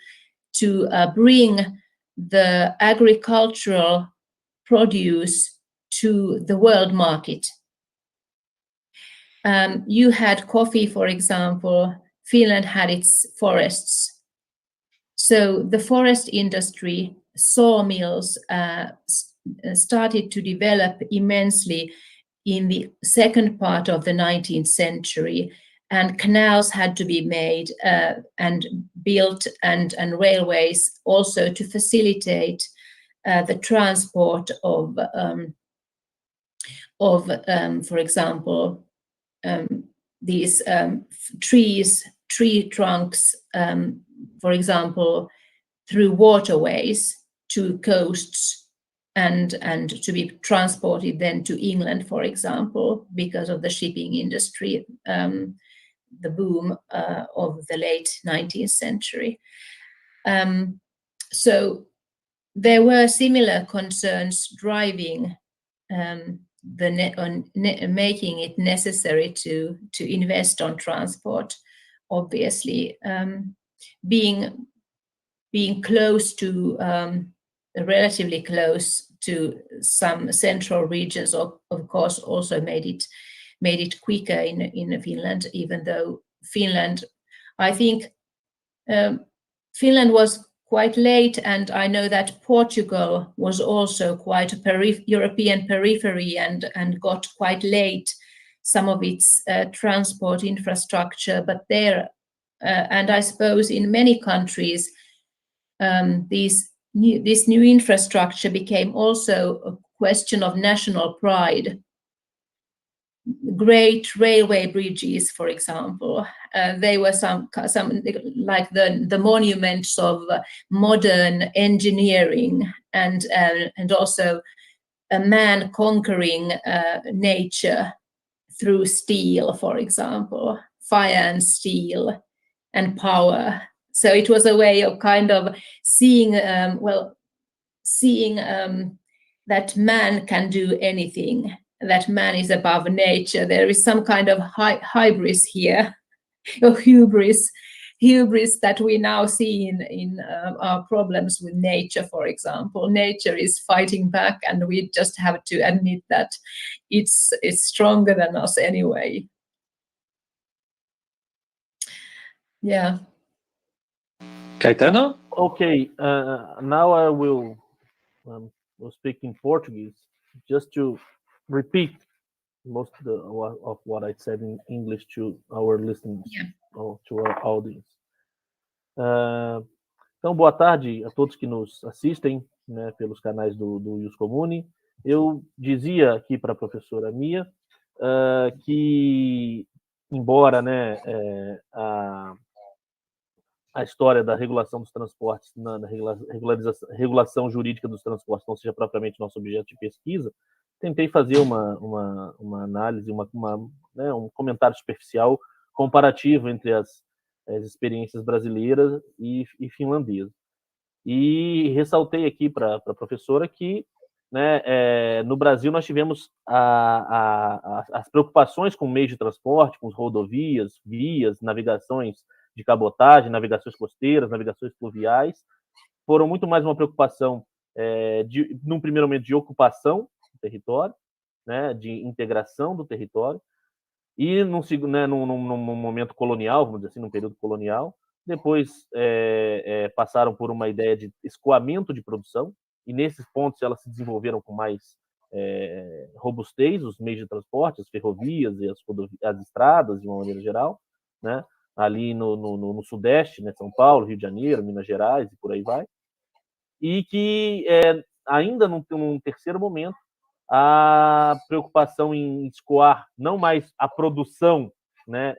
bring the agricultural produce to the world market. You had coffee, for example. Finland had its forests. So the forest industry, sawmills, started to develop immensely in the second part of the 19th century, and canals had to be made and built, and railways also to facilitate the transport of for example, these tree trunks, for example, through waterways to coasts, and to be transported then to England, for example, because of the shipping industry, the boom of the late 19th century. So there were similar concerns driving making it necessary to invest on transport. Obviously, being close to relatively close to some central regions, of course, also made it quicker in Finland. Even though Finland, I think, Finland was quite late, and I know that Portugal was also quite a European periphery and got quite late some of its transport infrastructure. But there, and I suppose in many countries, this new infrastructure became also a question of national pride. Great railway bridges, for example, they were some like the monuments of modern engineering, and also a man conquering nature through steel, for example, fire and steel and power. So it was a way of kind of seeing that man can do anything, that man is above nature. There is some kind of hybris here, or hubris that we now see in our problems with nature, for example. Nature is fighting back, and we just have to admit that it's stronger than us anyway. Yeah. Caetano? Okay, now I will speak in Portuguese, just to repeat most of what I said in English to our listeners, or to our audience. Então, boa tarde a todos que nos assistem, né, pelos canais do Commune. Eu dizia aqui para a professora Mia que, embora, né, a história da regulação dos transportes, na regulação jurídica dos transportes não seja propriamente nosso objeto de pesquisa, tentei fazer uma análise, né, um comentário superficial comparativo entre as experiências brasileiras e finlandesas. E ressaltei aqui para a professora que, né, no Brasil nós tivemos as preocupações com meios de transporte, com rodovias, vias, navegações de cabotagem, navegações costeiras, navegações fluviais, foram muito mais uma preocupação, num primeiro momento, de ocupação do território, né, de integração do território, e num momento colonial, vamos dizer assim, num período colonial. Depois passaram por uma ideia de escoamento de produção, e nesses pontos elas se desenvolveram com mais robustez, os meios de transporte, as ferrovias e as estradas, de uma maneira geral, né? Ali no Sudeste, né, São Paulo, Rio de Janeiro, Minas Gerais, e por aí vai. E que, ainda num terceiro momento, a preocupação em escoar não mais a produção, né,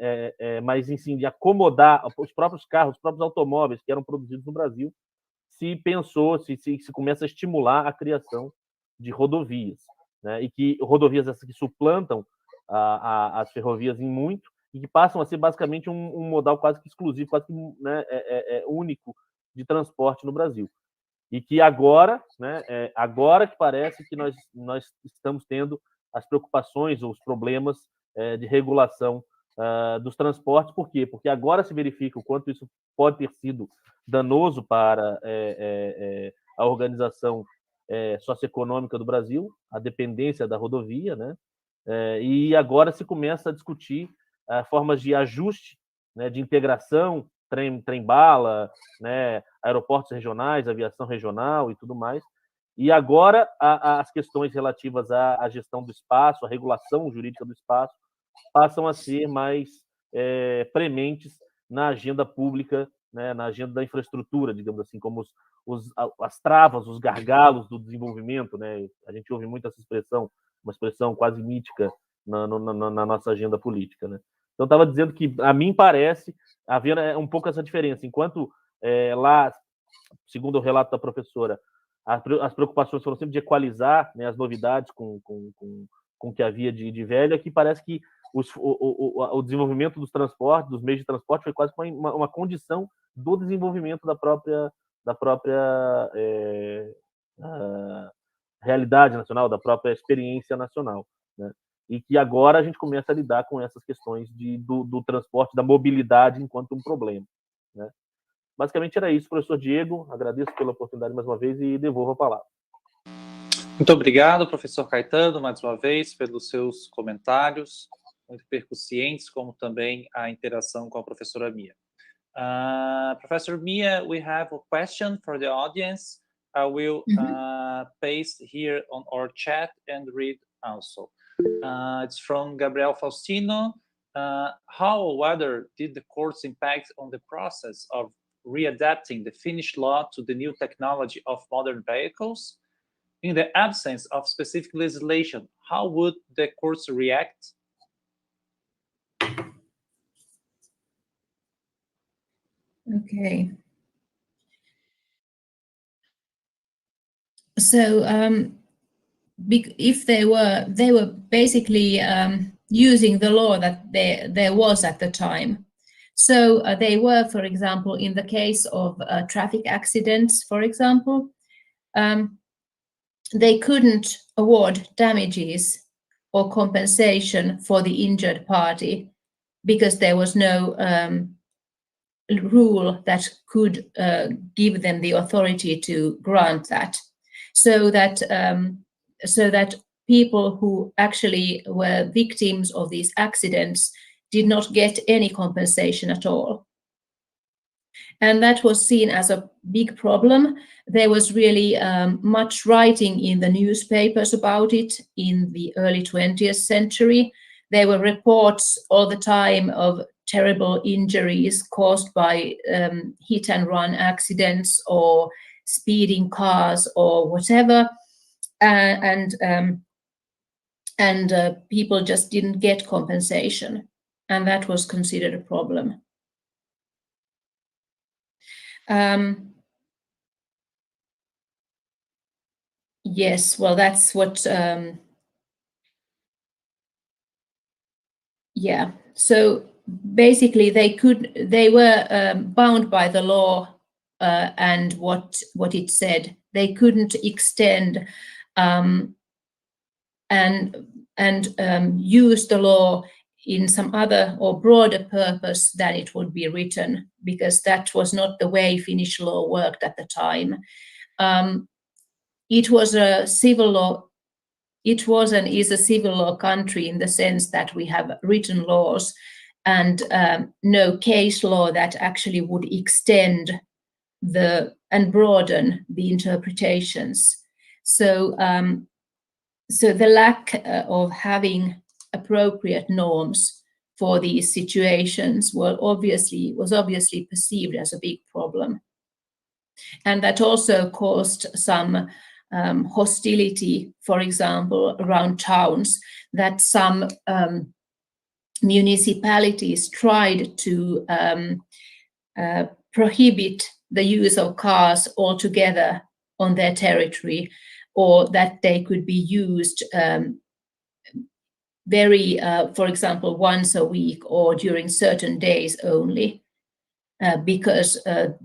mas em sim de acomodar os próprios carros, os próprios automóveis que eram produzidos no Brasil, se pensou, se começa a estimular a criação de rodovias, né, e que rodovias essas que suplantam as ferrovias em muito, e que passam a ser basicamente um modal quase que exclusivo, quase que, né, único de transporte no Brasil. E que agora, né, agora que parece que nós estamos tendo as preocupações ou os problemas de regulação dos transportes. Por quê? Porque agora se verifica o quanto isso pode ter sido danoso para a organização socioeconômica do Brasil, a dependência da rodovia, né? E agora se começa a discutir formas de ajuste, né, de integração, trem-bala, né, aeroportos regionais, aviação regional e tudo mais. E agora as questões relativas à gestão do espaço, à regulação jurídica do espaço, passam a ser mais prementes na agenda pública, né, na agenda da infraestrutura, digamos assim, como as travas, os gargalos do desenvolvimento, né? A gente ouve muito essa expressão, uma expressão quase mítica na nossa agenda política, né? Então, estava dizendo que, a mim parece, haver um pouco essa diferença. Enquanto lá, segundo o relato da professora, as preocupações foram sempre de equalizar, né, as novidades com o que havia de velho, aqui parece que o desenvolvimento dos transportes, dos meios de transporte, foi quase uma condição do desenvolvimento da própria realidade nacional, da própria experiência nacional, né? E que agora a gente começa a lidar com essas questões do transporte, da mobilidade enquanto um problema, né? Basicamente era isso, professor Diego. Agradeço pela oportunidade mais uma vez e devolvo a palavra. Muito obrigado, professor Caetano, mais uma vez, pelos seus comentários, muito percussientes, como também a interação com a professora Mia. Professor Mia, we have a question for the audience. I will paste here on our chat and read also. It's from Gabriel Faustino. How or whether did the court's impact on the process of readapting the Finnish law to the new technology of modern vehicles? In the absence of specific legislation, how would the courts react? Okay. So if they were basically using the law that there was at the time. So they were, for example, in the case of traffic accidents, for example, they couldn't award damages or compensation for the injured party because there was no rule that could give them the authority to grant that. So that people who actually were victims of these accidents did not get any compensation at all. And that was seen as a big problem. There was really much writing in the newspapers about it in the early 20th century. There were reports all the time of terrible injuries caused by hit and run accidents or speeding cars or whatever. And people just didn't get compensation. And that was considered a problem. Yes, well, that's what, yeah. So basically they were bound by the law and what it said. They couldn't extend and use the law in some other or broader purpose than it would be written, because that was not the way Finnish law worked at the time. It was a civil law. It was and is a civil law country in the sense that we have written laws and no case law that actually would extend and broaden the interpretations. So the lack of having appropriate norms for these situations was obviously perceived as a big problem. And that also caused some hostility, for example, around towns, that some municipalities tried to prohibit the use of cars altogether on their territory, or that they could be used for example, once a week or during certain days only, because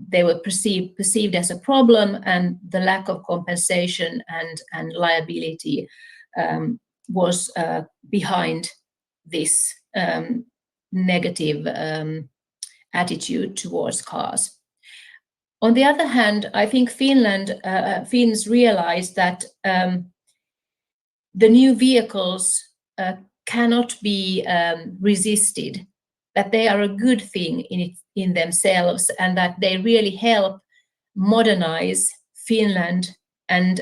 they were perceived as a problem, and the lack of compensation and liability was behind this negative attitude towards cars. On the other hand, I think Finns realized that the new vehicles cannot be resisted, that they are a good thing in themselves, and that they really help modernize Finland and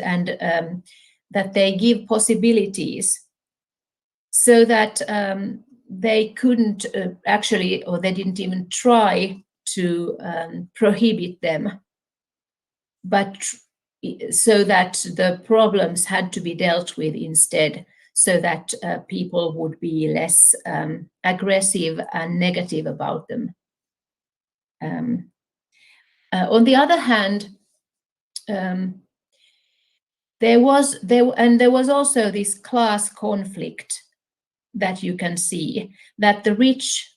that they give possibilities so that they couldn't actually, or they didn't even try to prohibit them, but so that the problems had to be dealt with instead, so that people would be less aggressive and negative about them. On the other hand, there was also this class conflict that you can see, that the rich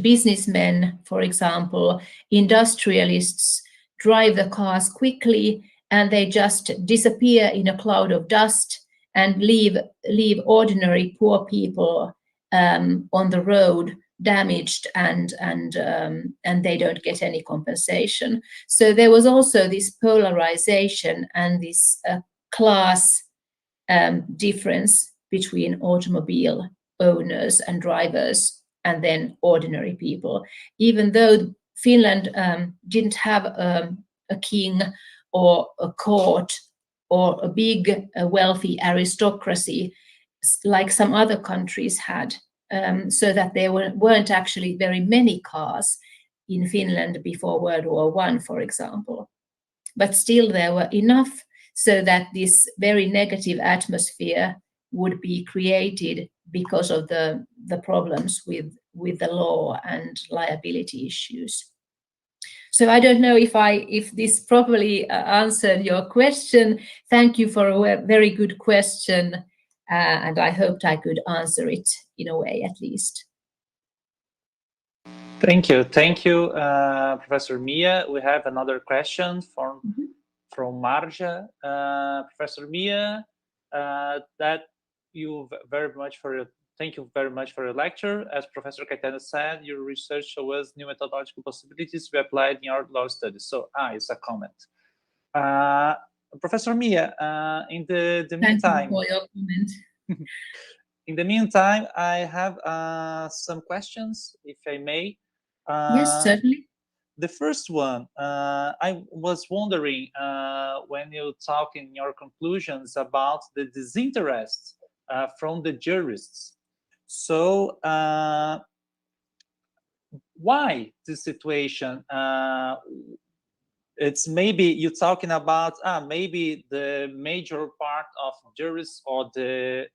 businessmen, for example, industrialists, drive the cars quickly and they just disappear in a cloud of dust and leave ordinary poor people on the road, damaged, and they don't get any compensation. So there was also this polarization and this class difference between automobile owners and drivers and then ordinary people. Even though Finland didn't have a king or a court or a big wealthy aristocracy like some other countries had, so that there weren't actually very many cars in Finland before World War I, for example. But still there were enough so that this very negative atmosphere would be created because of the problems with the law and liability issues. So I don't know if this properly answered your question. Thank you for a very good question, and I hoped I could answer it in a way at least. Thank you, Professor Mia. We have another question from Marja. Professor Mia, thank you very much for your lecture. As Professor Caetano said, your research shows new methodological possibilities to be applied in our law studies. So, it's a comment. Professor Mia, in the meantime, thank you for your comment. In the meantime, I have some questions, if I may. Yes, certainly. The first one, I was wondering when you talk in your conclusions about the disinterest from the jurists. So why this situation? It's maybe you're talking about maybe the major part of jurists or the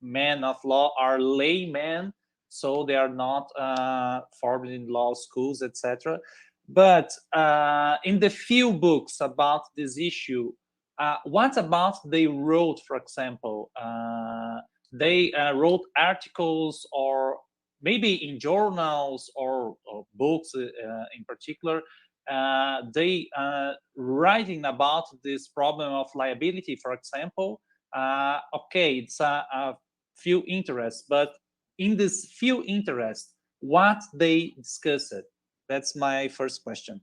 men of law are laymen, so they are not formed in law schools, etc. But in the few books about this issue, what about they wrote, for example, they wrote articles or maybe in journals or books in particular, they writing about this problem of liability, for example. Okay, it's a few interests, but in this few interests, what they discussed? That's my first question.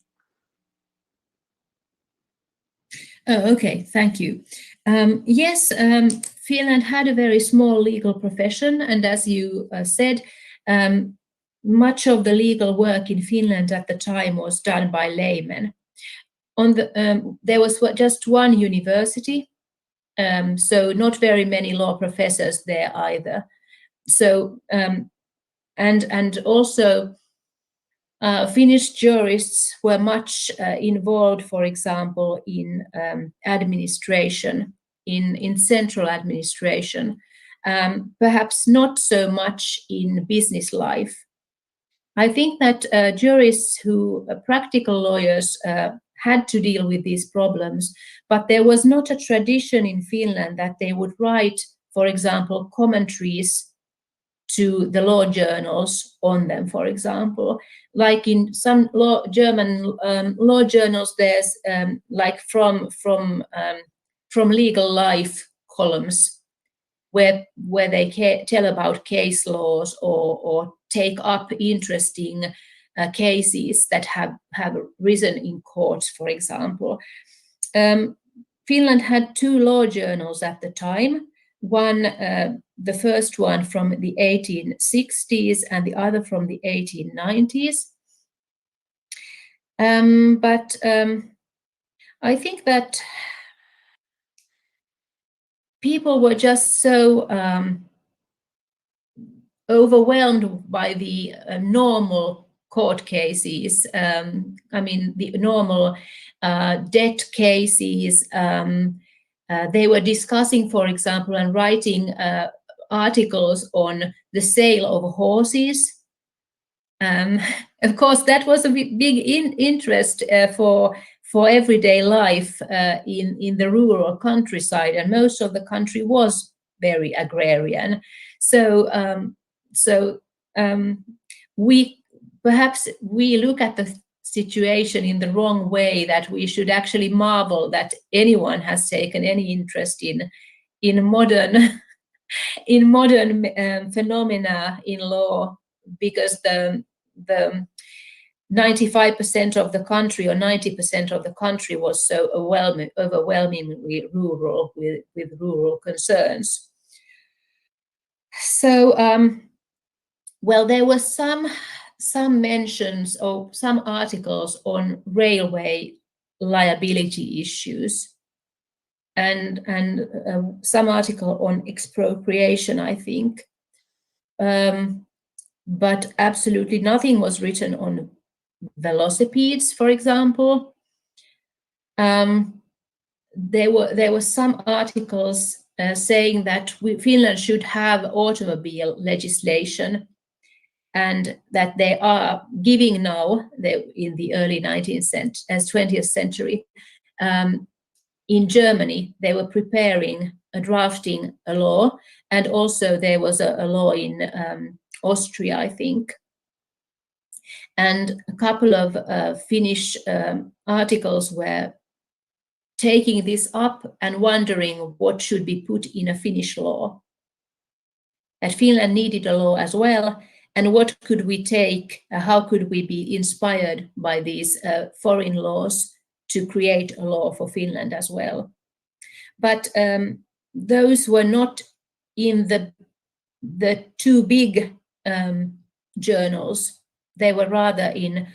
Oh, okay, thank you. Yes, Finland had a very small legal profession, and as you said, much of the legal work in Finland at the time was done by laymen. There was just one university, so not very many law professors there either. So and also Finnish jurists were much involved, for example, in administration, in central administration, perhaps not so much in business life. I think that jurists practical lawyers had to deal with these problems, but there was not a tradition in Finland that they would write, for example, commentaries to the law journals on them, for example. Like in some German law journals, there's like from legal life columns where they tell about case laws or take up interesting cases that have risen in courts, for example. Finland had two law journals at the time. One, the first one from the 1860s and the other from the 1890s. But I think that people were just so overwhelmed by the normal court cases. I mean, the normal debt cases. They were discussing, for example, and writing articles on the sale of horses. Of course, that was a big interest for everyday life in the rural countryside, and most of the country was very agrarian. So we look at the situation in the wrong way, that we should actually marvel that anyone has taken any interest in modern phenomena in law, because the 95% of the country or 90% of the country was so overwhelmingly rural with rural concerns. So, well, there were some mentions or some articles on railway liability issues, and some article on expropriation, I think. But absolutely nothing was written on velocipedes, for example. There were some articles saying that Finland should have automobile legislation, and that they are giving now, in the early 20th century. In Germany, they were drafting a law, and also there was a law in Austria, I think. And a couple of Finnish articles were taking this up and wondering what should be put in a Finnish law. That Finland needed a law as well, and what could we take, how could we be inspired by these foreign laws to create a law for Finland as well. But those were not in the two big journals. They were rather in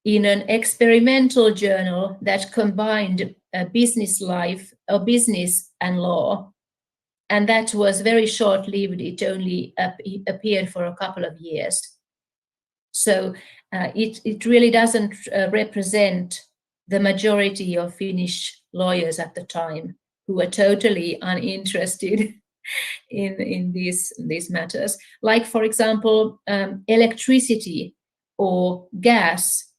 an experimental journal that combined business life, or business and law. And that was very short-lived. It only appeared for a couple of years. So it really doesn't represent the majority of Finnish lawyers at the time, who were totally uninterested in these matters. Like, for example, electricity or gas,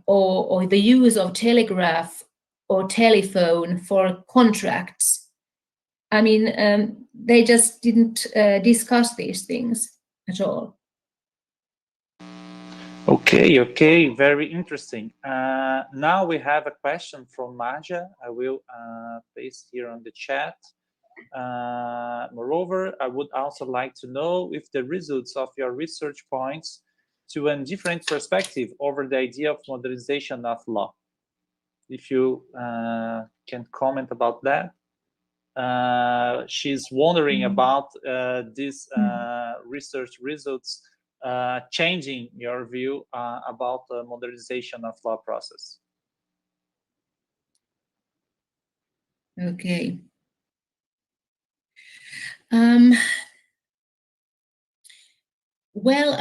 or the use of telegraph or telephone for contracts. I mean, they just didn't discuss these things at all. Okay, very interesting. Now we have a question from Maja. I will paste here on the chat. Moreover, I would also like to know if the results of your research points to a different perspective over the idea of modernization of law. If you can comment about that. She's wondering about these research results changing your view about the modernization of law process. Okay. Well,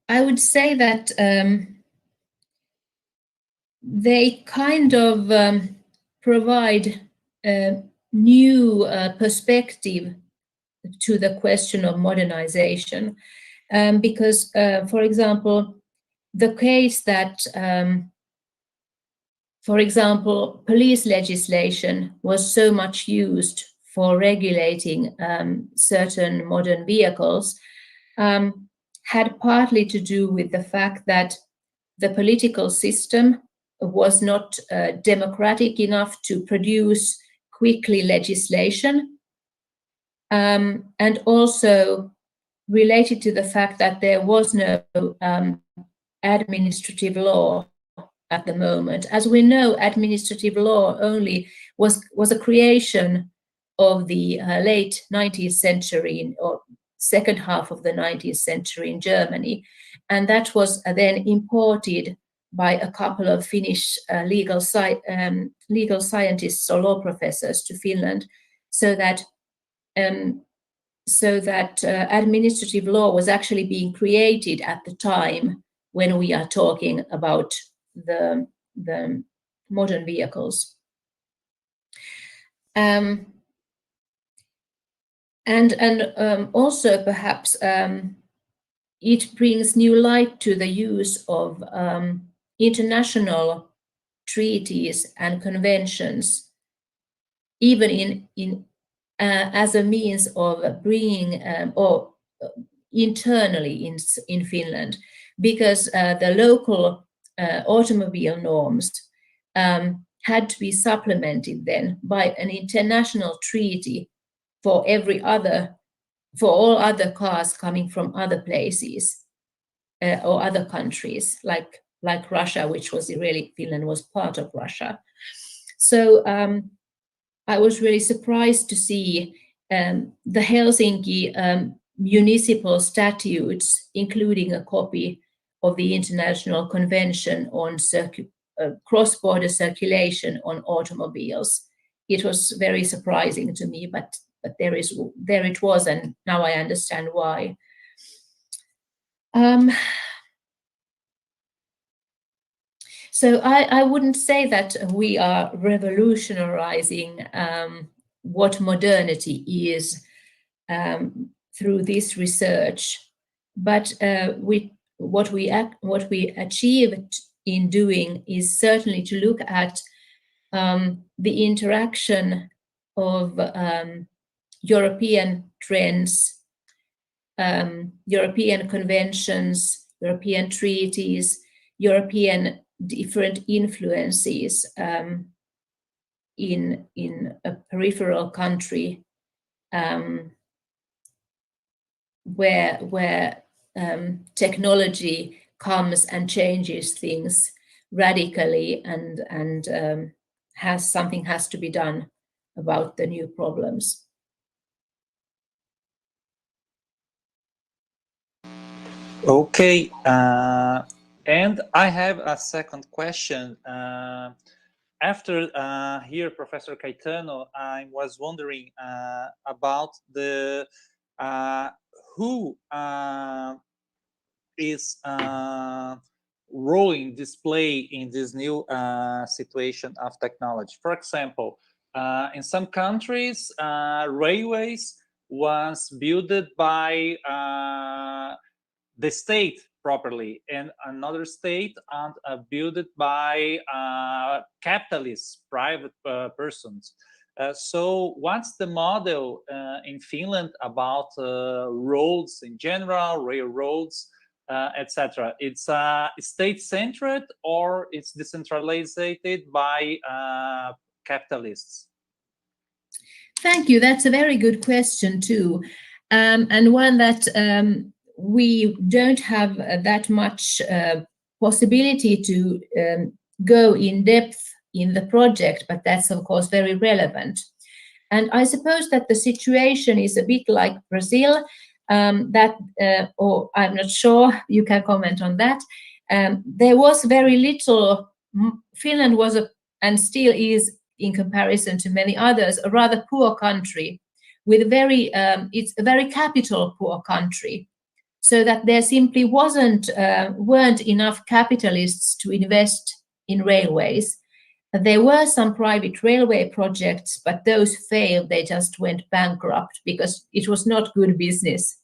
I would say that they kind of provide a new perspective to the question of modernization, because, for example, the case that, for example, police legislation was so much used for regulating certain modern vehicles, had partly to do with the fact that the political system was not democratic enough to produce quickly legislation, and also related to the fact that there was no administrative law at the moment. As we know, administrative law only was a creation of the late 19th century, or second half of the 19th century in Germany, and that was then imported by a couple of Finnish legal scientists or law professors to Finland, so that administrative law was actually being created at the time when we are talking about the modern vehicles. Also perhaps it brings new light to the use of international treaties and conventions, even in as a means of bringing or internally in Finland, because the local automobile norms had to be supplemented then by an international treaty for all other cars coming from other places or other countries, like Russia, which was really, Finland was part of Russia. So I was really surprised to see the Helsinki municipal statutes, including a copy of the International Convention on cross-border circulation on automobiles. It was very surprising to me, but there it was, and now I understand why. So I wouldn't say that we are revolutionizing what modernity is through this research, but what we achieved in doing is certainly to look at the interaction of European trends, European conventions, European treaties, European different influences in a peripheral country where technology comes and changes things radically, and something has to be done about the new problems. Okay, and I have a second question. After here, Professor Caetano, I was wondering about the who is role in display in this new situation of technology. For example, in some countries, railways was built by the state properly, and another state and built by capitalists, private persons. So what's the model in Finland about roads in general, railroads, etc.? It's state-centered or it's decentralized by capitalists? Thank you. That's a very good question too, and one that we don't have that much possibility to go in depth in the project, but that's of course very relevant. And I suppose that the situation is a bit like Brazil, or I'm not sure, you can comment on that. There was very little, Finland was and still is, in comparison to many others, a rather poor country with it's a very capital poor country. So that there simply weren't enough capitalists to invest in railways. There were some private railway projects, but those failed. They just went bankrupt because it was not good business.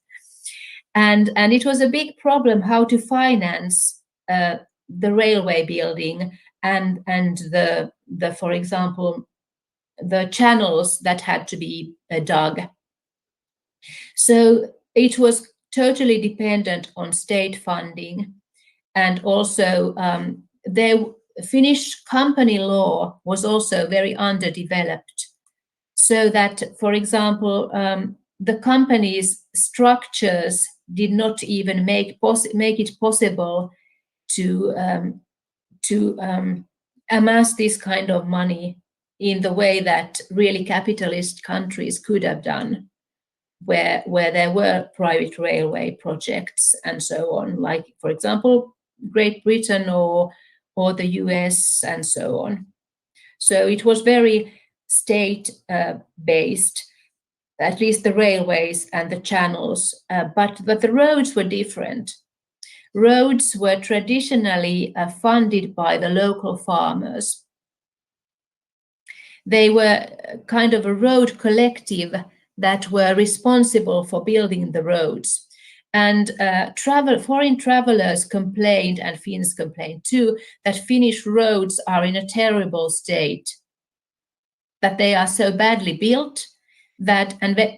And it was a big problem how to finance the railway building and the for example, the channels that had to be dug. So it was totally dependent on state funding, and also Finnish company law was also very underdeveloped, so that, for example, the company's structures did not even make it possible to amass this kind of money in the way that really capitalist countries could have done, where there were private railway projects and so on, like, for example, Great Britain or or the US, and so on. So it was very state-based, at least the railways and the channels, but the roads were different. Roads were traditionally funded by the local farmers. They were kind of a road collective that were responsible for building the roads. And foreign travelers complained, and Finns complained too, that Finnish roads are in a terrible state, that they are so badly built,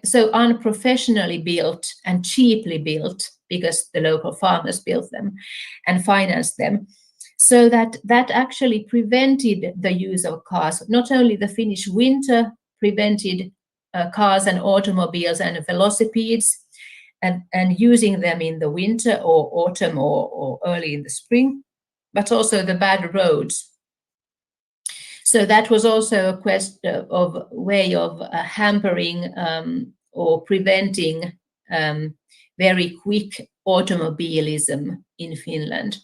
so unprofessionally built and cheaply built, because the local farmers built them and financed them. So that actually prevented the use of cars. Not only the Finnish winter prevented cars and automobiles and velocipedes, and using them in the winter or autumn or early in the spring, but also the bad roads. So that was also a way of hampering or preventing very quick automobilism in Finland.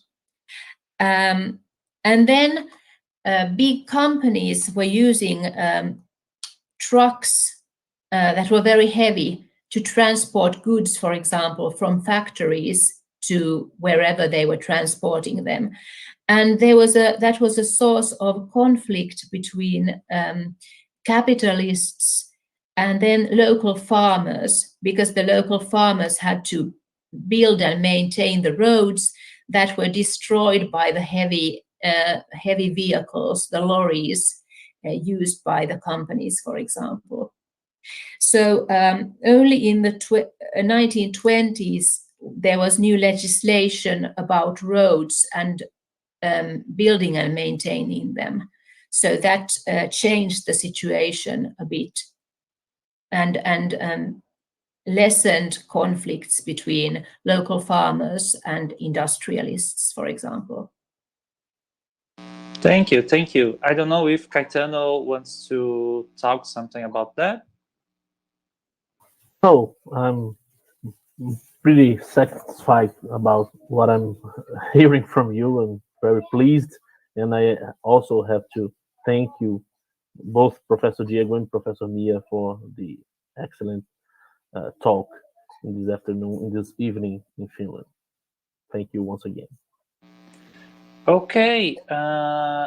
And then big companies were using trucks that were very heavy to transport goods, for example, from factories to wherever they were transporting them. And that was a source of conflict between capitalists and then local farmers, because the local farmers had to build and maintain the roads that were destroyed by the heavy vehicles, the lorries used by the companies, for example. So only in the 1920s, there was new legislation about roads and building and maintaining them. So that changed the situation a bit and lessened conflicts between local farmers and industrialists, for example. Thank you, thank you. I don't know if Caetano wants to talk something about that. Oh, I'm pretty satisfied about what I'm hearing from you. I'm very pleased, and I also have to thank you, both Professor Diego and Professor Mia, for the excellent talk in this afternoon, in this evening in Finland. Thank you once again. Okay,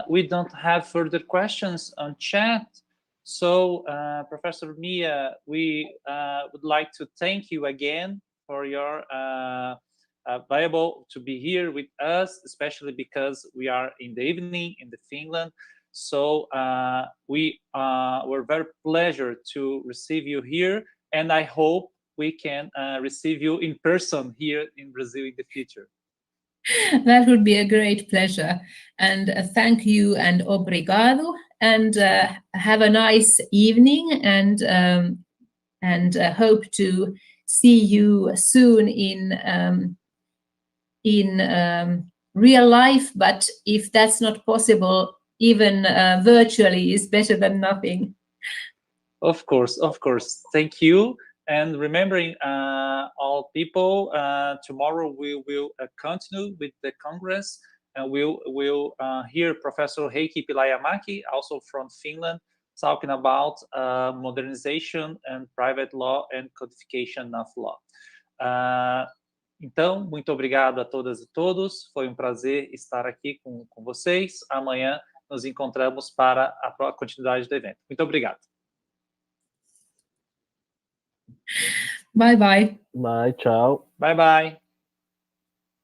we don't have further questions on chat. So, Professor Mia, we would like to thank you again for your able to be here with us, especially because we are in the evening in Finland. So we're very pleasure to receive you here, and I hope we can receive you in person here in Brazil in the future. That would be a great pleasure. And thank you and obrigado. And have a nice evening, and hope to see you soon in real life. But if that's not possible, even virtually is better than nothing. Of course, of course. Thank you. And remembering all people, tomorrow we will continue with the Congress, and we'll hear Professor Heikki Pihlajamäki, also from Finland, talking about modernization and private law and codification of law. Então, muito obrigado a todas e todos. Foi um prazer estar aqui com vocês. Amanhã nos encontramos para a continuidade do evento. Muito obrigado. Bye bye. Bye, ciao. Bye bye.